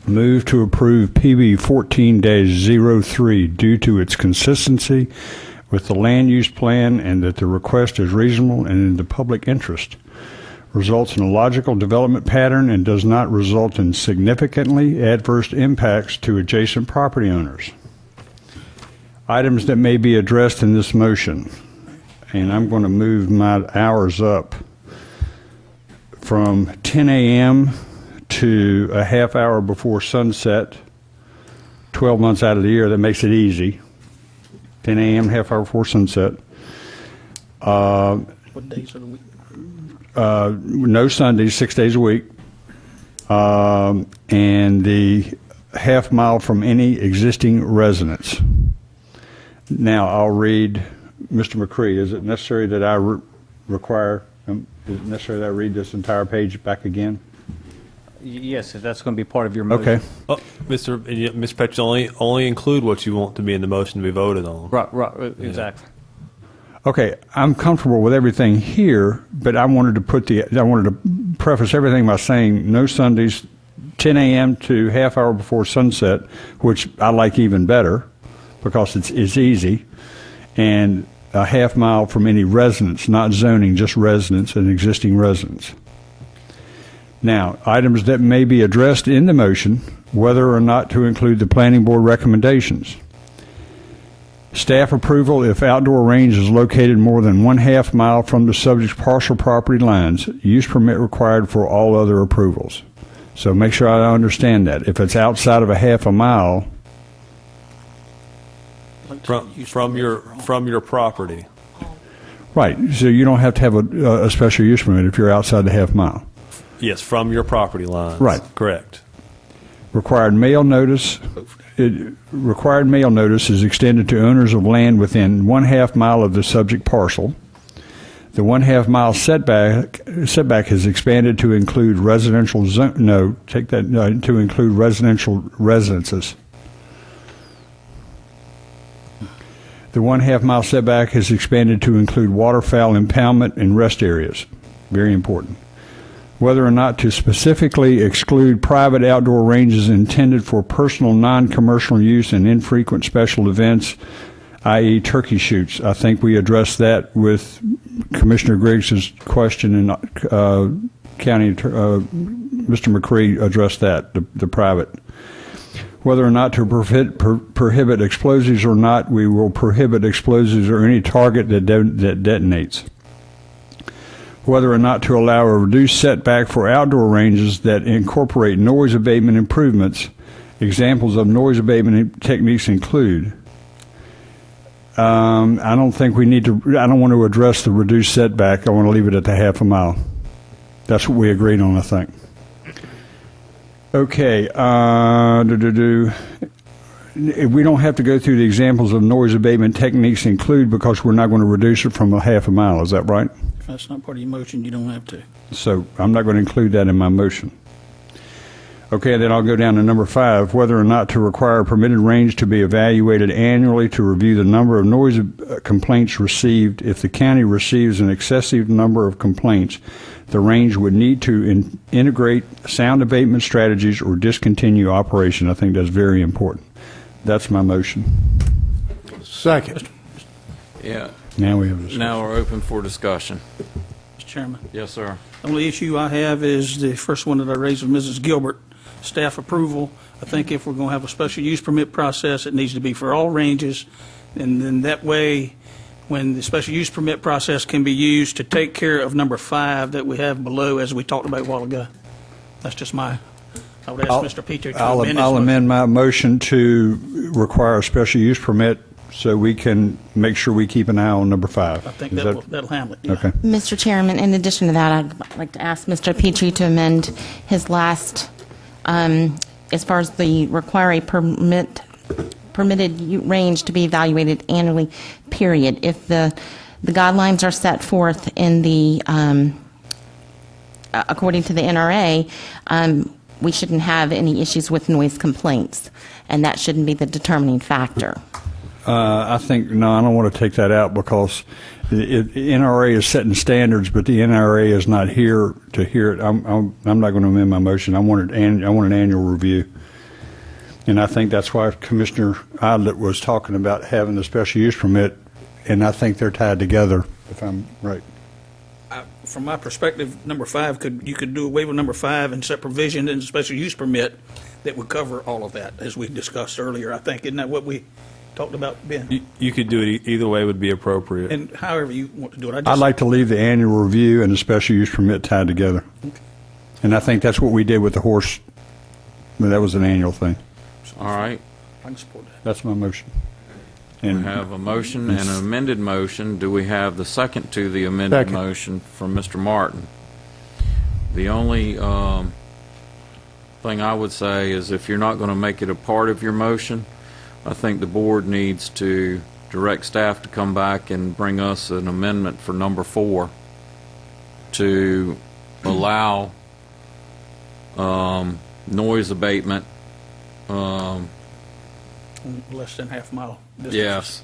move to approve PB 14-03 due to its consistency with the land use plan and that the request is reasonable and in the public interest, results in a logical development pattern and does not result in significantly adverse impacts to adjacent property owners. Items that may be addressed in this motion, and I'm going to move my hours up from 10 a.m. to a half hour before sunset, 12 months out of the year. That makes it easy. 10 a.m., half hour before sunset. What days of the week? No Sundays, 6 days a week. And the half mile from any existing residence. Now, I'll read, Mr. McCree, is it necessary that I require, is it necessary that I read this entire page back again? Yes, if that's going to be part of your motion. Okay. Oh, Mr. Petrie, only include what you want to be in the motion to be voted on. Right, exactly. Okay, I'm comfortable with everything here, but I wanted to preface everything by saying no Sundays, 10 a.m. to half hour before sunset, which I like even better because it's easy, and a half mile from any residence, not zoning, just residence and existing residence. Now, items that may be addressed in the motion, whether or not to include the planning board recommendations. Staff approval if outdoor range is located more than 1/2 mile from the subject partial property lines. Use permit required for all other approvals. So make sure I understand that. If it's outside of a half a mile, From your property. right, so you don't have to have a special use permit if you're outside the half mile. Yes, from your property lines. Right. Correct. Required mail notice is extended to owners of land within 1/2 mile of the subject parcel. The 1/2 mile setback is expanded to include residential to include residential residences. The 1/2 mile setback is expanded to include waterfowl impoundment and rest areas. Very important. Whether or not to specifically exclude private outdoor ranges intended for personal non-commercial use and infrequent special events, i.e. turkey shoots. I think we addressed that with Commissioner Griggs' question, and Mr. McCree addressed that, the private. Whether or not to prohibit explosives or not, we will prohibit explosives or any target that detonates. Whether or not to allow a reduced setback for outdoor ranges that incorporate noise abatement improvements. Examples of noise abatement techniques include, I don't think we need to, I don't want to address the reduced setback. I want to leave it at the half a mile. That's what we agreed on, I think. Okay, we don't have to go through the examples of noise abatement techniques include because we're not going to reduce it from a half a mile. Is that right? If that's not part of your motion, you don't have to. So I'm not going to include that in my motion. Okay, then I'll go down to number 5, whether or not to require a permitted range to be evaluated annually to review the number of noise complaints received. If the county receives an excessive number of complaints, the range would need to integrate sound abatement strategies or discontinue operation. I think that's very important. That's my motion. Second. Yeah. Now we have discussion. Now we're open for discussion. Mr. Chairman. Yes, sir. The only issue I have is the first one that I raised with Mrs. Gilbert, staff approval. I think if we're going to have a special use permit process, it needs to be for all ranges, and then that way, when the special use permit process can be used to take care of number 5 that we have below, as we talked about a while ago. That's just I would ask Mr. Petrie to amend his I'll motion. amend my motion to require a special use permit so we can make sure we keep an eye on number 5. I think that'll handle it. Yeah. Okay. Mr. Chairman, in addition to that, I'd like to ask Mr. Petrie to amend his last, as far as the require a permitted range to be evaluated annually, period. If the guidelines are set forth in the, according to the NRA, we shouldn't have any issues with noise complaints, and that shouldn't be the determining factor. I think, no, I don't want to take that out because the NRA is setting standards, but the NRA is not here to hear it. I'm not going to amend my motion. I want an annual review. And I think that's why Commissioner Idlet was talking about having the special use permit, and I think they're tied together, if I'm right. From my perspective, number 5, you could do away with number 5 and set provision in the special use permit that would cover all of that, as we discussed earlier. I think, isn't that what we talked about, Ben? You could do it either way would be appropriate. And however you want to do it. I'd like to leave the annual review and the special use permit tied together. Okay. And I think that's what we did with the horse. That was an annual thing. All right. I can support that. That's my motion. We have a motion and an amended motion. Do we have the second to the amended motion from Mr. Martin? The only thing I would say is if you're not going to make it a part of your motion, I think the board needs to direct staff to come back and bring us an amendment for number 4 to allow noise abatement. Less than half mile distance. Yes,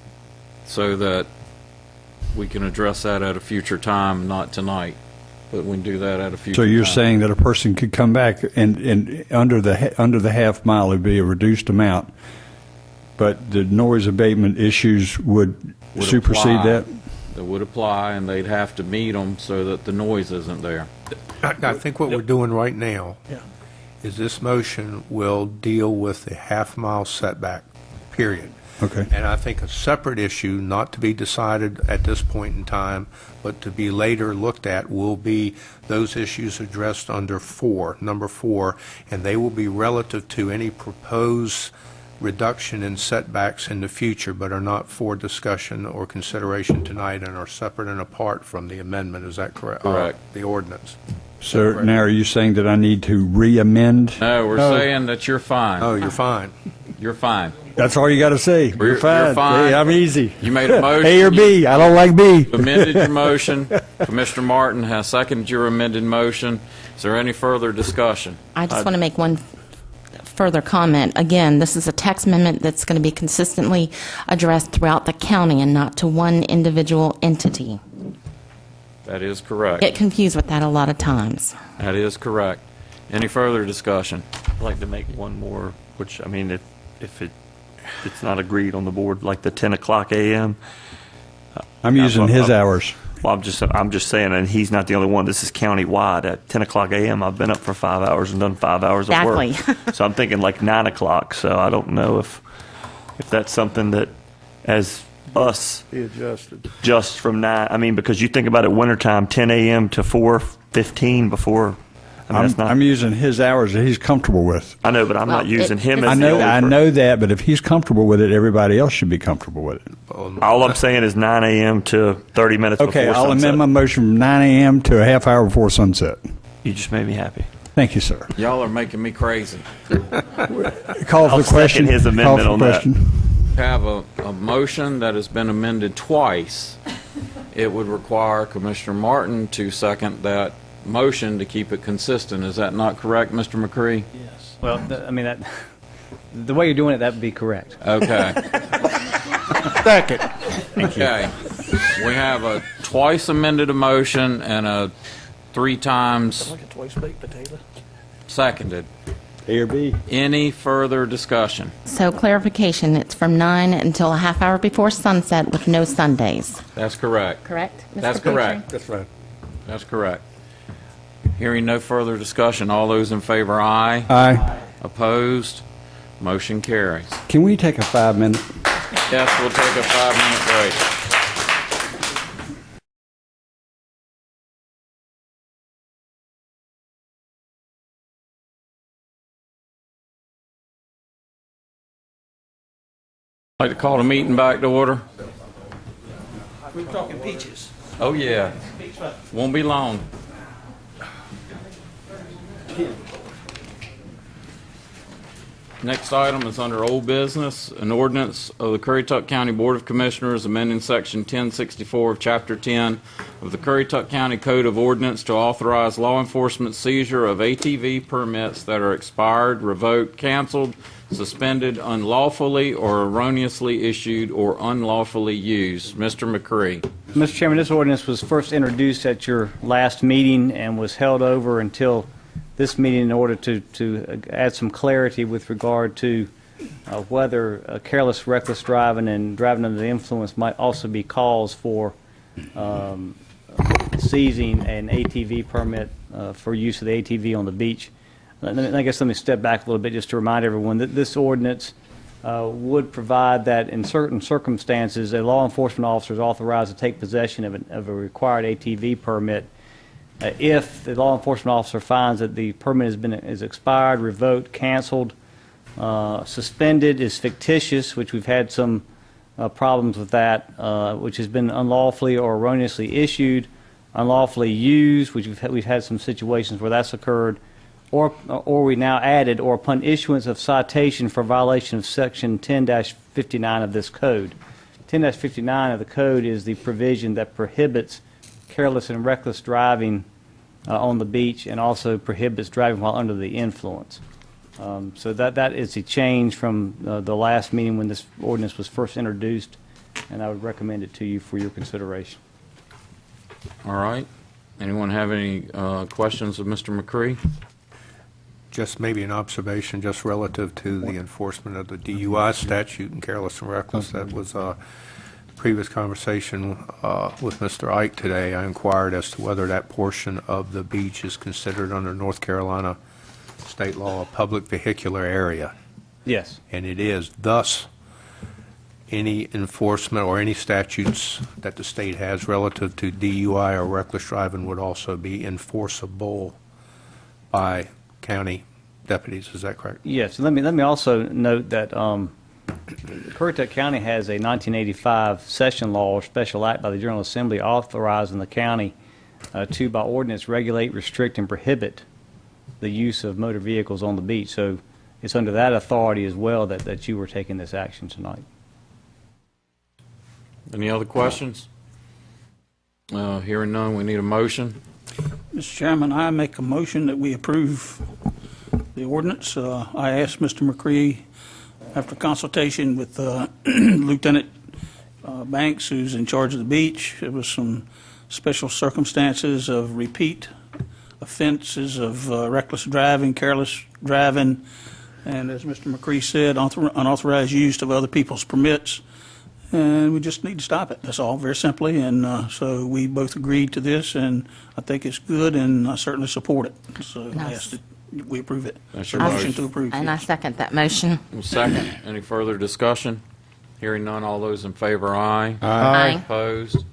so that we can address that at a future time, not tonight, but we can do that at a future time. So you're saying that a person could come back and under the half mile it'd be a reduced amount, but the noise abatement issues would supersede apply. that? That would apply, and they'd have to meet them so that the noise isn't there. I think what we're doing right now is this motion will deal with the half-mile setback, period. Okay. And I think a separate issue, not to be decided at this point in time, but to be later looked at, will be those issues addressed under number 4, and they will be relative to any proposed reduction in setbacks in the future, but are not for discussion or consideration tonight and are separate and apart from the amendment. Is that correct? Correct. The ordinance. So now are you saying that I need to re-amend? No, we're saying that you're fine. Oh, you're fine. You're fine. That's all you got to say. You're fine. You're fine. Hey, I'm easy. You made a motion. A or B. I don't like B. You amended your motion. Commissioner Martin has seconded your amended motion. Is there any further discussion? I just want to make one further comment. Again, this is a text amendment that's going to be consistently addressed throughout the county and not to one individual entity. That is correct. Get confused with that a lot of times. That is correct. Any further discussion? I'd like to make one more, which, I mean, if it's not agreed on the board, like the 10 o'clock a.m. I'm using his hours. Well, I'm just saying, and he's not the only one. This is county-wide. At 10 o'clock a.m., I've been up for 5 hours and done 5 hours of work. Exactly. So I'm thinking like 9 o'clock. So I don't know if that's something that, as us, Be adjusted. just from 9, I mean, because you think about it, wintertime, 10 a.m. to 4:15 before. I mean, that's not. I'm using his hours that he's comfortable with. I know, but I'm not using him as I the know, only I person. know that, but if he's comfortable with it, everybody else should be comfortable with it. All I'm saying is 9 a.m. to 30 minutes Okay, before I'll sunset. amend my motion from 9 a.m. to a half hour before sunset. You just made me happy. Thank you, sir. Y'all are making me crazy. Call for I'll the question. second his amendment Call for on the that. question. Have a motion that has been amended twice. It would require Commissioner Martin to second that motion to keep it consistent. Is that not correct, Mr. McCree? Yes. Well, the way you're doing it, that would be correct. Okay. Second. Okay. We have a twice amended motion and a 3 times Like a twice baked potato. seconded. A or B. Any further discussion? So clarification, it's from 9 until a half hour before sunset with no Sundays. That's correct. Correct? Mr. That's Petrie? correct. That's right. That's correct. Hearing no further discussion, all those in favor, aye. Aye. Opposed? Motion carries. Can we take a 5-minute? Yes, we'll take a 5-minute break. I'd like to call the meeting back to order. We were talking peaches. Oh, yeah. Won't be long. Next item is under old business, an ordinance of the Currituck County Board of Commissioners amending Section 1064 of Chapter 10 of the Currituck County Code of Ordinance to authorize law enforcement seizure of ATV permits that are expired, revoked, canceled, suspended, unlawfully or erroneously issued, or unlawfully used. Mr. McCree. Mr. Chairman, this ordinance was first introduced at your last meeting and was held over until this meeting in order to add some clarity with regard to whether careless, reckless driving and driving under the influence might also be cause for seizing an ATV permit for use of the ATV on the beach. I guess let me step back a little bit just to remind everyone that this ordinance would provide that in certain circumstances, a law enforcement officer is authorized to take possession of a required ATV permit if the law enforcement officer finds that the permit is expired, revoked, canceled, suspended, is fictitious, which we've had some problems with that, which has been unlawfully or erroneously issued, unlawfully used, which we've had some situations where that's occurred, or we now added, or upon issuance of citation for violation of Section 10-59 of this code. 10-59 of the code is the provision that prohibits careless and reckless driving on the beach and also prohibits driving while under the influence. So that is a change from the last meeting when this ordinance was first introduced, and I would recommend it to you for your consideration. All right. Anyone have any questions of Mr. McCree? Just maybe an observation just relative to the enforcement of the DUI statute and careless and reckless. That was a previous conversation with Mr. Ike today. I inquired as to whether that portion of the beach is considered under North Carolina state law a public vehicular area. Yes. And it is. Thus, any enforcement or any statutes that the state has relative to DUI or reckless driving would also be enforceable by county deputies. Is that correct? Yes. Let me also note that Currituck County has a 1985 session law or special act by the General Assembly authorizing the county to, by ordinance, regulate, restrict, and prohibit the use of motor vehicles on the beach. So it's under that authority as well that you were taking this action tonight. Any other questions? Hearing none, we need a motion. Mr. Chairman, I make a motion that we approve the ordinance. I asked Mr. McCree, after consultation with Lieutenant Banks, who's in charge of the beach, there was some special circumstances of repeat offenses of reckless driving, careless driving, and as Mr. McCree said, unauthorized use of other people's permits. And we just need to stop it. That's all, very simply. And so we both agreed to this, and I think it's good, and I certainly support it. So I ask that we approve it. That's your motion to approve. And I second that motion. Second. Any further discussion? Hearing none, all those in favor, aye. Aye. Opposed?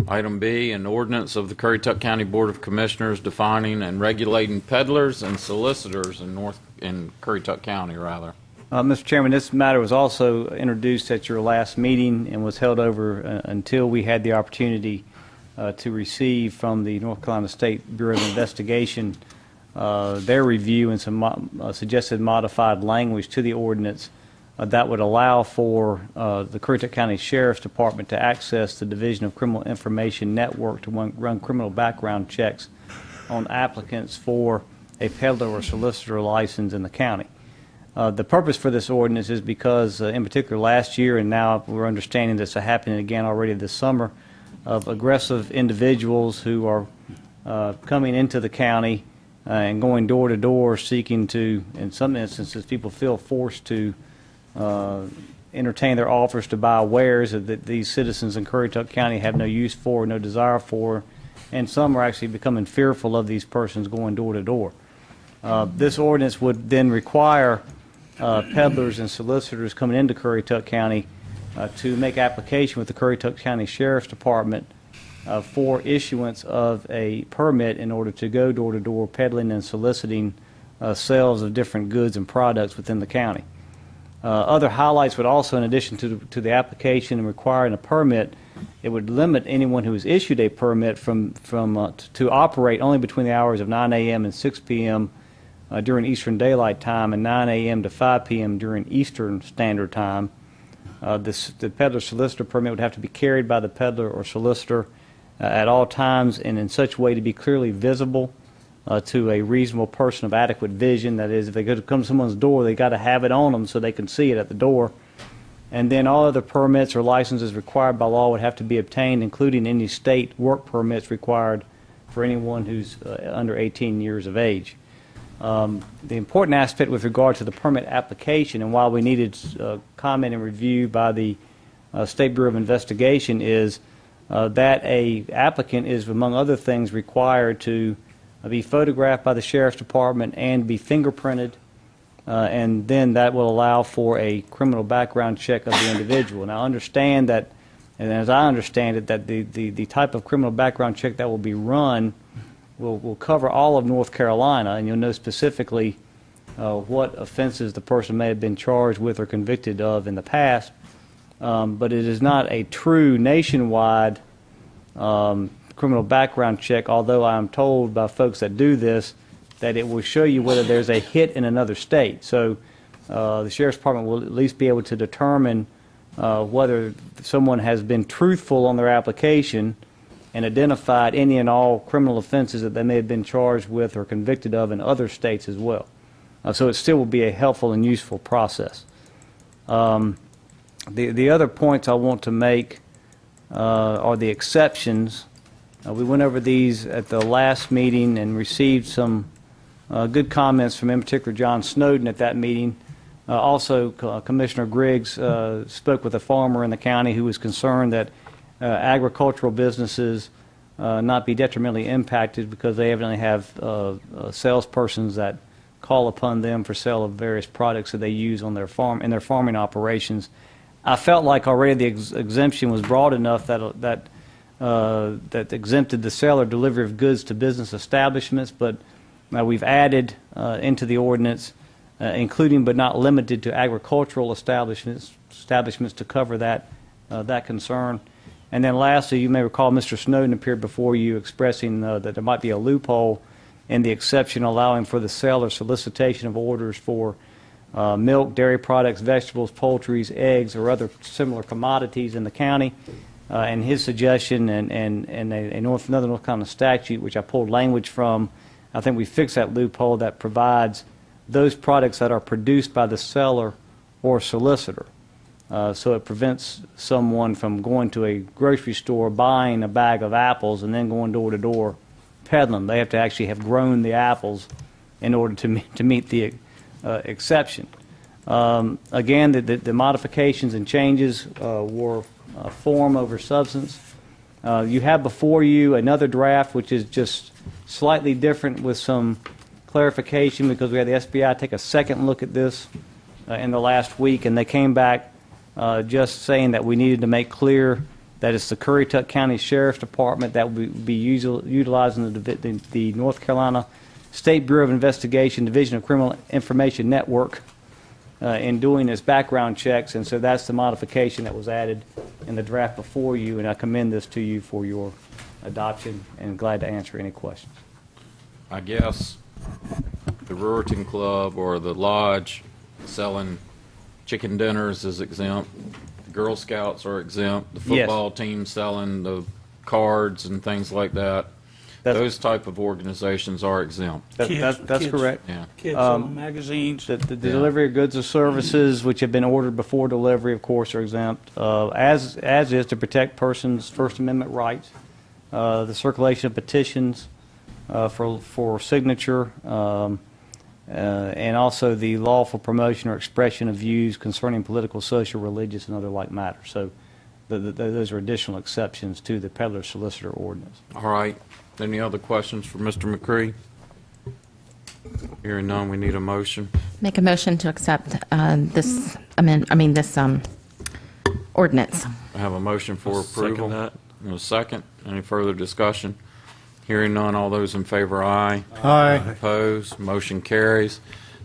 Item B, an ordinance of the Currituck County Board of Commissioners defining and regulating peddlers and solicitors in Currituck County, rather. Mr. Chairman, this matter was also introduced at your last meeting and was held over until we had the opportunity to receive from the North Carolina State Bureau of Investigation their review and some suggested modified language to the ordinance that would allow for the Currituck County Sheriff's Department to access the Division of Criminal Information Network to run criminal background checks on applicants for a peddler or solicitor license in the county. The purpose for this ordinance is because, in particular, last year, and now we're understanding this happening again already this summer, of aggressive individuals who are coming into the county and going door to door seeking to, in some instances, people feel forced to entertain their offers to buy wares that these citizens in Currituck County have no use for, no desire for, and some are actually becoming fearful of these persons going door to door. This ordinance would then require peddlers and solicitors coming into Currituck County to make application with the Currituck County Sheriff's Department for issuance of a permit in order to go door to door peddling and soliciting sales of different goods and products within the county. Other highlights would also, in addition to the application and requiring a permit, it would limit anyone who is issued a permit to operate only between the hours of 9 a.m. and 6 p.m. During Eastern Daylight Time and 9 a.m. to 5 p.m. during Eastern Standard Time. The peddler solicitor permit would have to be carried by the peddler or solicitor at all times and in such a way to be clearly visible to a reasonable person of adequate vision. That is, if they go to come to someone's door, they got to have it on them so they can see it at the door. And then all other permits or licenses required by law would have to be obtained, including any state work permits required for anyone who's under 18 years of age. The important aspect with regard to the permit application, and while we needed comment and review by the State Bureau of Investigation, is that a applicant is, among other things, required to be photographed by the Sheriff's Department and be fingerprinted, and then that will allow for a criminal background check of the individual. Now, understand that, and as I understand it, that the type of criminal background check that will be run will cover all of North Carolina, and you'll know specifically what offenses the person may have been charged with or convicted of in the past. But it is not a true nationwide criminal background check, although I'm told by folks that do this that it will show you whether there's a hit in another state. So the Sheriff's Department will at least be able to determine whether someone has been truthful on their application and identified any and all criminal offenses that they may have been charged with or convicted of in other states as well. So it still will be a helpful and useful process. The other points I want to make are the exceptions. We went over these at the last meeting and received some good comments from, in particular, John Snowden at that meeting. Also, Commissioner Griggs spoke with a farmer in the county who was concerned that agricultural businesses not be detrimentally impacted because they evidently have salespersons that call upon them for sale of various products that they use on their farm in their farming operations. I felt like already the exemption was broad enough that exempted the sale or delivery of goods to business establishments, but we've added into the ordinance, including but not limited to agricultural establishments to cover that concern. And then lastly, you may recall Mr. Snowden appeared before you expressing that there might be a loophole in the exception allowing for the sale or solicitation of orders for milk, dairy products, vegetables, poultry, eggs, or other similar commodities in the county. And his suggestion and another North Carolina statute, which I pulled language from, I think we fixed that loophole that provides those products that are produced by the seller or solicitor. So it prevents someone from going to a grocery store, buying a bag of apples, and then going door to door peddling. They have to actually have grown the apples in order to meet the exception. Again, the modifications and changes were form over substance. You have before you another draft which is just slightly different with some clarification because we had the SBI take a second look at this in the last week, and they came back just saying that we needed to make clear that it's the Currituck County Sheriff's Department that will be utilizing the North Carolina State Bureau of Investigation Division of Criminal Information Network in doing its background checks, and so that's the modification that was added in the draft before you, and I commend this to you for your adoption and glad to answer any questions. I guess the Ruritan Club or the lodge selling chicken dinners is exempt. The Girl Scouts are exempt. The football team selling the cards and things like that. Those type of organizations are exempt. That's correct. Yeah. Kids selling magazines. The delivery of goods or services which have been ordered before delivery, of course, are exempt, as is to protect persons' First Amendment rights, the circulation of petitions for signature, and also the lawful promotion or expression of views concerning political, social, religious, and other like matters. So those are additional exceptions to the peddler solicitor ordinance. All right. Any other questions for Mr. McCree? Hearing none, we need a motion. Make a motion to accept this ordinance. I have a motion for approval. Second that. And a second. Any further discussion? Hearing none, all those in favor, aye. Aye. Opposed? Motion carries.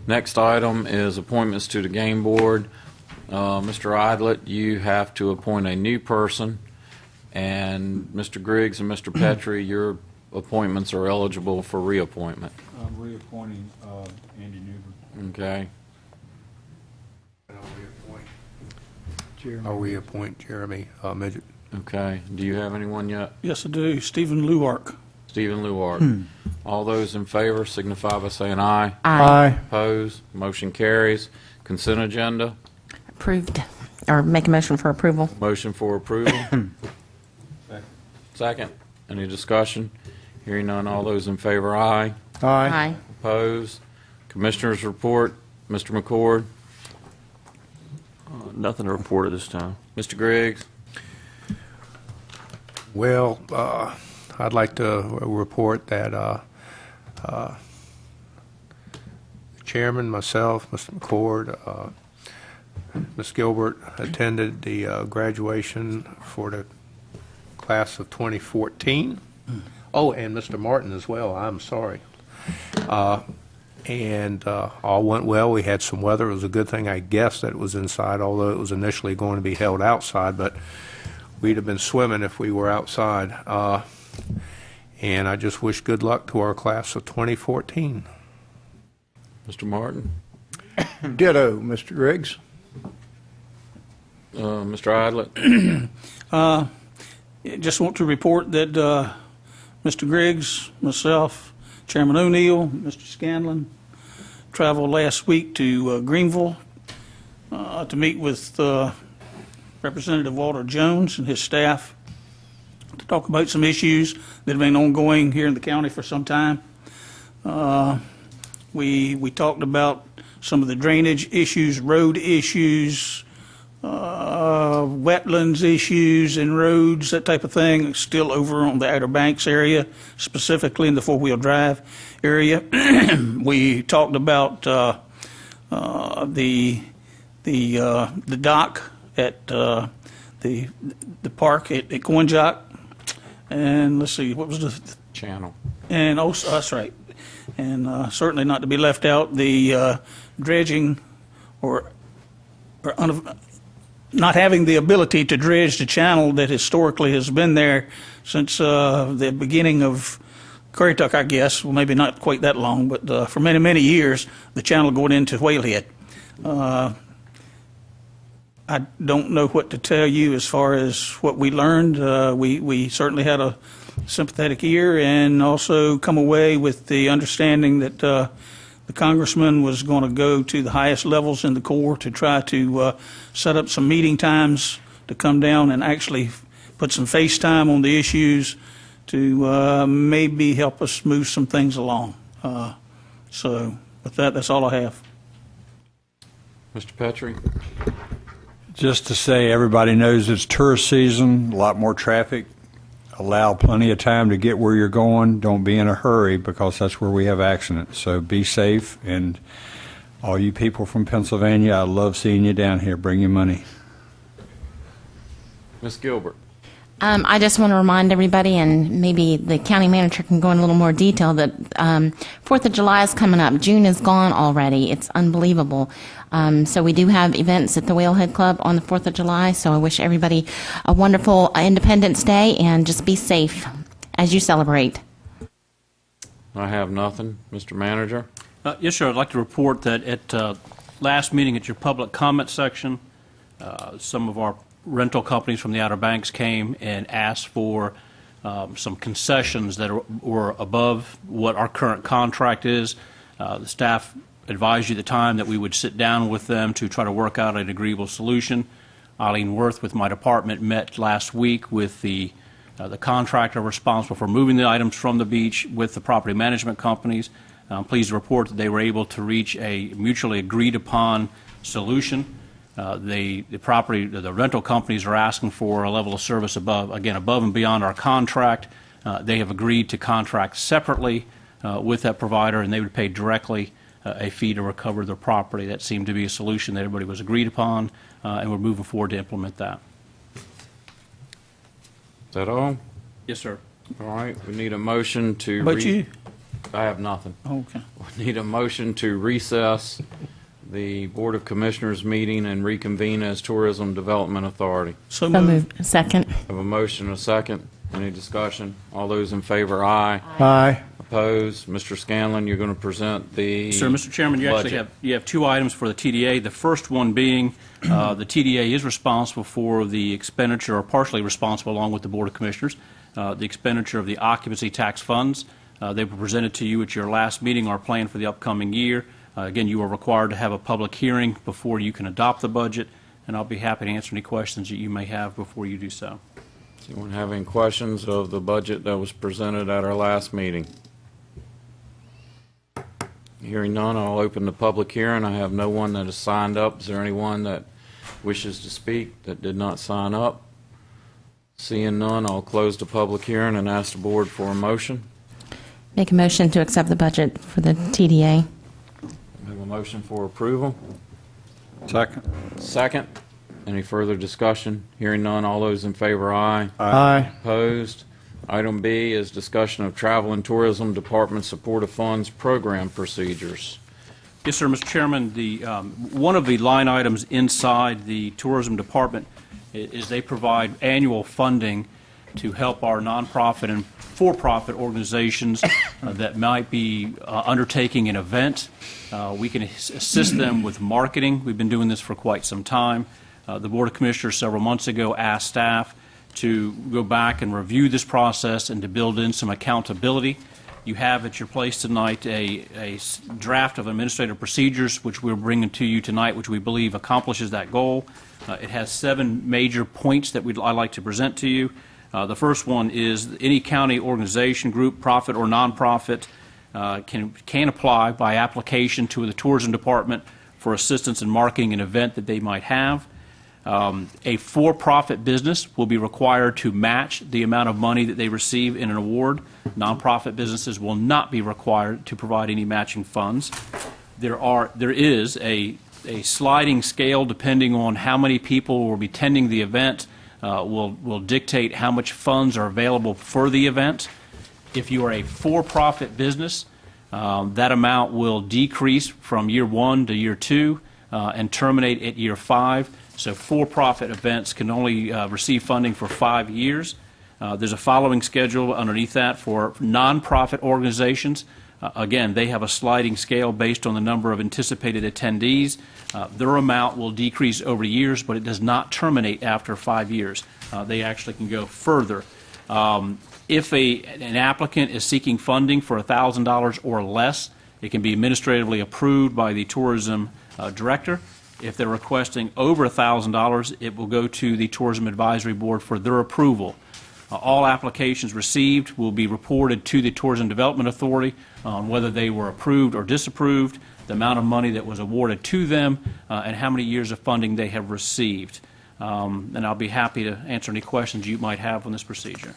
Next item is appointments to the game board. Mr. Idlet, you have to appoint a new person, and Mr. Griggs and Mr. Petrie, your appointments are eligible for reappointment. I'm reappointing Andy Newberg. Okay. I'll reappoint Jeremy Midget. Okay. Do you have anyone yet? Yes, I do. Stephen Luark. Stephen Luart. All those in favor signify by saying aye. Aye. Opposed? Motion carries. Consent agenda. Approved, or make a motion for approval. Motion for approval. Second. Any discussion? Hearing none, all those in favor, aye. Aye. Opposed? Commissioners report. Mr. McCord. Nothing to report at this time. Mr. Griggs. Well, I'd like to report that the chairman, myself, Mr. McCord, Ms. Gilbert attended the graduation for the class of 2014. Oh, and Mr. Martin as well. I'm sorry. And all went well. We had some weather. It was a good thing, I guess, that it was inside, although it was initially going to be held outside, but we'd have been swimming if we were outside. And I just wish good luck to our class of 2014. Mr. Martin. Ditto, Mr. Griggs. Mr. Idlet. Just want to report that Mr. Griggs, myself, Chairman O'Neill, Mr. Scanlon, traveled last week to Greenville to meet with Representative Walter Jones and his staff to talk about some issues that have been ongoing here in the county for some time. We talked about some of the drainage issues, road issues, wetlands issues and roads, that type of thing, still over on the Outer Banks area, specifically in the four-wheel drive area. We talked about the dock at the park at Coinjock. And let's see, what was the Channel. and also, that's right. And certainly not to be left out, the dredging not having the ability to dredge the channel that historically has been there since the beginning of Currituck, I guess. Well, maybe not quite that long, but for many, many years, the channel going into Whalehead. I don't know what to tell you as far as what we learned. We certainly had a sympathetic ear and also come away with the understanding that the congressman was going to go to the highest levels in the Corps to try to set up some meeting times to come down and actually put some face time on the issues to maybe help us move some things along. So with that, that's all I have. Mr. Petrie? Just to say, everybody knows it's tourist season, a lot more traffic. Allow plenty of time to get where you're going. Don't be in a hurry because that's where we have accidents. So be safe. And all you people from Pennsylvania, I love seeing you down here. Bring your money. Ms. Gilbert? I just want to remind everybody, and maybe the county manager can go in a little more detail, that 4th of July is coming up. June is gone already. It's unbelievable. So we do have events at the Whalehead Club on the 4th of July, so I wish everybody a wonderful Independence Day, and just be safe as you celebrate. I have nothing. Mr. Manager? Yes, sir. I'd like to report that at last meeting at your public comment section, some of our rental companies from the Outer Banks came and asked for some concessions that were above what our current contract is. The staff advised you at the time that we would sit down with them to try to work out an agreeable solution. Eileen Worth with my department met last week with the contractor responsible for moving the items from the beach with the property management companies. I'm pleased to report that they were able to reach a mutually agreed upon solution. The rental companies are asking for a level of service above and beyond our contract. They have agreed to contract separately with that provider, and they would pay directly a fee to recover their property. That seemed to be a solution that everybody was agreed upon, and we're moving forward to implement that. Is that all? Yes, sir. All right. We need a motion to... But you? I have nothing. Okay. We need a motion to recess the Board of Commissioners meeting and reconvene as Tourism Development Authority. So moved. Second. Have a motion and a second. Any discussion? All those in favor, aye. Aye. Opposed? Mr. Scanlon, you're going to present the Sir, Mr. Chairman, you actually have two items for the TDA. The first one being the TDA is responsible for the expenditure, or partially responsible along with the Board of Commissioners, the expenditure of the occupancy tax funds. They were presented to you at your last meeting, our plan for the upcoming year. Again, you are required to have a public hearing before you can adopt the budget, and I'll be happy to answer any questions that you may have before you do so. Does anyone have any questions of the budget that was presented at our last meeting? Hearing none, I'll open the public hearing. I have no one that has signed up. Is there anyone that wishes to speak that did not sign up? Seeing none, I'll close the public hearing and ask the board for a motion. Make a motion to accept the budget for the TDA. We have a motion for approval. Second. Second. Any further discussion? Hearing none, all those in favor, aye. Aye. Opposed? Item B is discussion of Travel and Tourism Department Supportive Funds Program Procedures. Yes, sir, Mr. Chairman. One of the line items inside the Tourism Department is they provide annual funding to help our nonprofit and for-profit organizations that might be undertaking an event. We can assist them with marketing. We've been doing this for quite some time. The Board of Commissioners several months ago asked staff to go back and review this process and to build in some accountability. You have at your place tonight a draft of administrative procedures, which we're bringing to you tonight, which we believe accomplishes that goal. It has 7 major points that I'd like to present to you. The first one is any county organization, group, profit, or nonprofit can apply by application to the Tourism Department for assistance in marketing an event that they might have. A for-profit business will be required to match the amount of money that they receive in an award. Nonprofit businesses will not be required to provide any matching funds. There is a a sliding scale depending on how many people will be attending the event. Will dictate how much funds are available for the event. If you are a for-profit business, that amount will decrease from year 1 to year 2 and terminate at year 5. So for-profit events can only receive funding for 5 years. There's a following schedule underneath that for nonprofit organizations. Again, they have a sliding scale based on the number of anticipated attendees. Their amount will decrease over years, but it does not terminate after 5 years. They actually can go further. If an applicant is seeking funding for $1,000 or less, it can be administratively approved by the tourism director. If they're requesting over $1,000, it will go to the Tourism Advisory Board for their approval. All applications received will be reported to the Tourism Development Authority on whether they were approved or disapproved, the amount of money that was awarded to them, and how many years of funding they have received. And I'll be happy to answer any questions you might have on this procedure.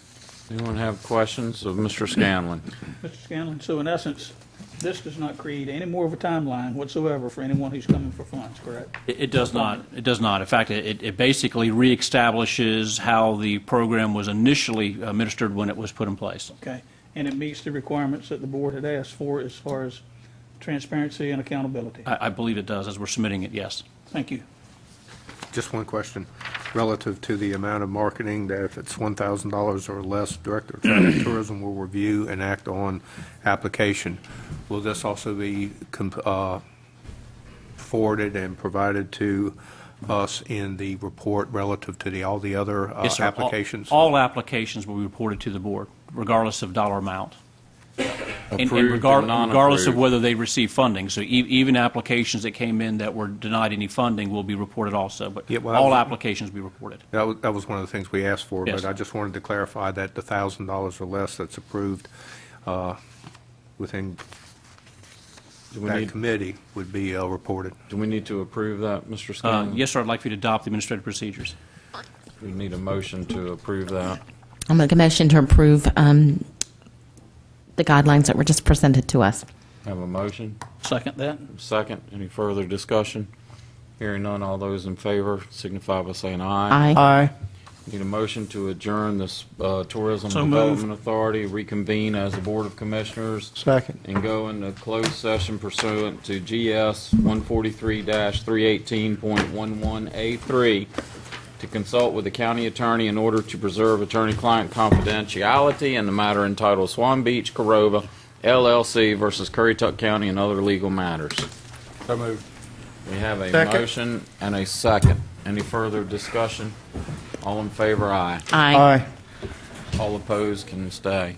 Anyone have questions of Mr. Scanlon? Mr. Scanlon, so in essence, this does not create any more of a timeline whatsoever for anyone who's coming for funds, correct? It does not. It does not. In fact, it basically reestablishes how the program was initially administered when it was put in place. Okay. And it meets the requirements that the board had asked for as far as transparency and accountability. I believe it does, as we're submitting it, yes. Thank you. Just one question relative to the amount of marketing, that if it's $1,000 or less, Director of Travel and Tourism will review and act on application. Will this also be forwarded and provided to us in the report relative to all the other Yes, sir. applications? All applications will be reported to the board, regardless of dollar amount. And Approved and regardless of non-approved. whether they receive funding. So even applications that came in that were denied any funding will be reported also. But Yeah, well, all applications will be reported. That was one of the things we asked for, Yes. but I just wanted to clarify that the $1,000 or less that's approved within that committee would be reported. Do we need to approve that, Mr. Scanlon? Yes, sir. I'd like for you to adopt the administrative procedures. We need a motion to approve that. I'll make a motion to approve the guidelines that were just presented to us. Have a motion? Second that. Second. Any further discussion? Hearing none, all those in favor signify by saying aye. Aye. Aye. Need a motion to adjourn this Tourism So Development moved. Authority, reconvene as the Board of Commissioners, Second. and go into closed session pursuant to GS 143-318.11A3 to consult with the county attorney in order to preserve attorney-client confidentiality in the matter entitled Swan Beach Corova LLC versus Currituck County and other legal matters. So moved. We have a Second. motion and a second. Any further discussion? All in favor, aye. Aye. Aye. All opposed can stay.